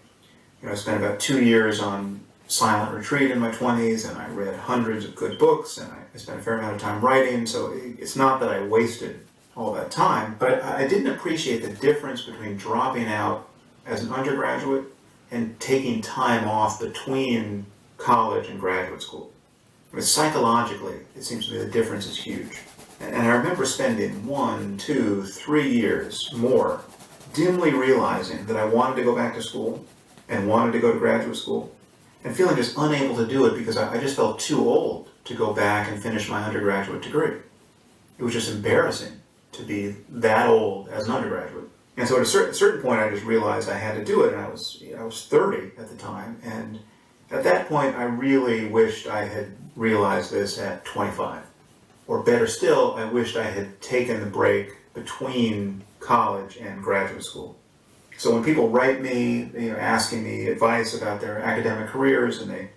I spent about 2 years on silent retreat in my 20s, and I read hundreds of good books, and I spent a fair amount of time writing, so it's not that I wasted all that time, but I didn't appreciate the difference between dropping out as an undergraduate and taking time off between college and graduate school. I mean, psychologically, it seems to me the difference is huge. And I remember spending 1, 2, 3 years more dimly realizing that I wanted to go back to school and wanted to go to graduate school, and feeling just unable to do it because I just felt too old to go back and finish my undergraduate degree. It was just embarrassing to be that old as an undergraduate. And so at a certain point I just realized I had to do it, and I was 30 at the time, and at that point I really wished I had realized this at 25. Or better still, I wished I had taken the break between college and graduate school. So when people write me, asking me advice about their academic careers, and they,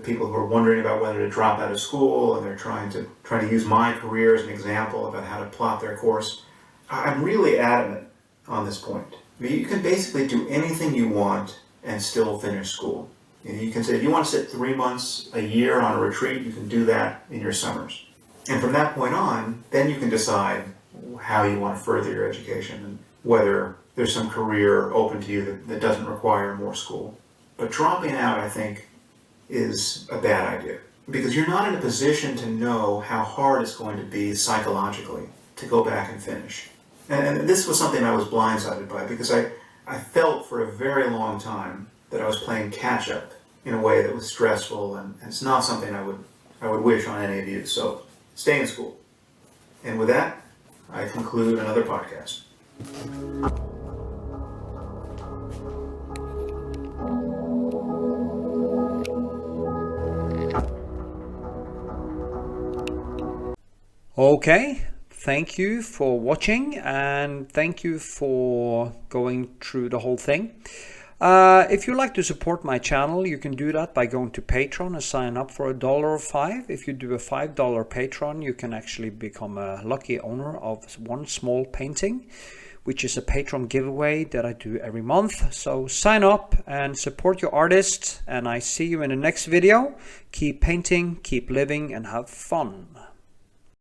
people who are wondering about whether to drop out of school, and they're trying to use my career as an example about how to plot their course, I'm really adamant on this point. I mean, you can basically do anything you want and still finish school. You can say if you want to sit 3 months a year on a retreat, you can do that in your summers. And from that point on, then you can decide how you want to further your education and whether there's some career open to you that doesn't require more school. But dropping out, I think, is a bad idea, because you're not in a position to know how hard it's going to be psychologically to go back and finish. And this was something I was blindsided by, because I felt for a very long time that I was playing catch-up in a way that was stressful, and it's not something I would wish on any of you. So stay in school. And with that, I conclude another podcast. Okay, thank you for watching, and thank you for going through the whole thing. If you'd like to support my channel, you can do that by going to Patreon and sign up for $1 or $5. If you do a $5 Patreon, you can actually become a lucky owner of one small painting, which is a Patreon giveaway that I do every month. So sign up and support your artist, and I see you in the next video. Keep painting, keep living, and have fun.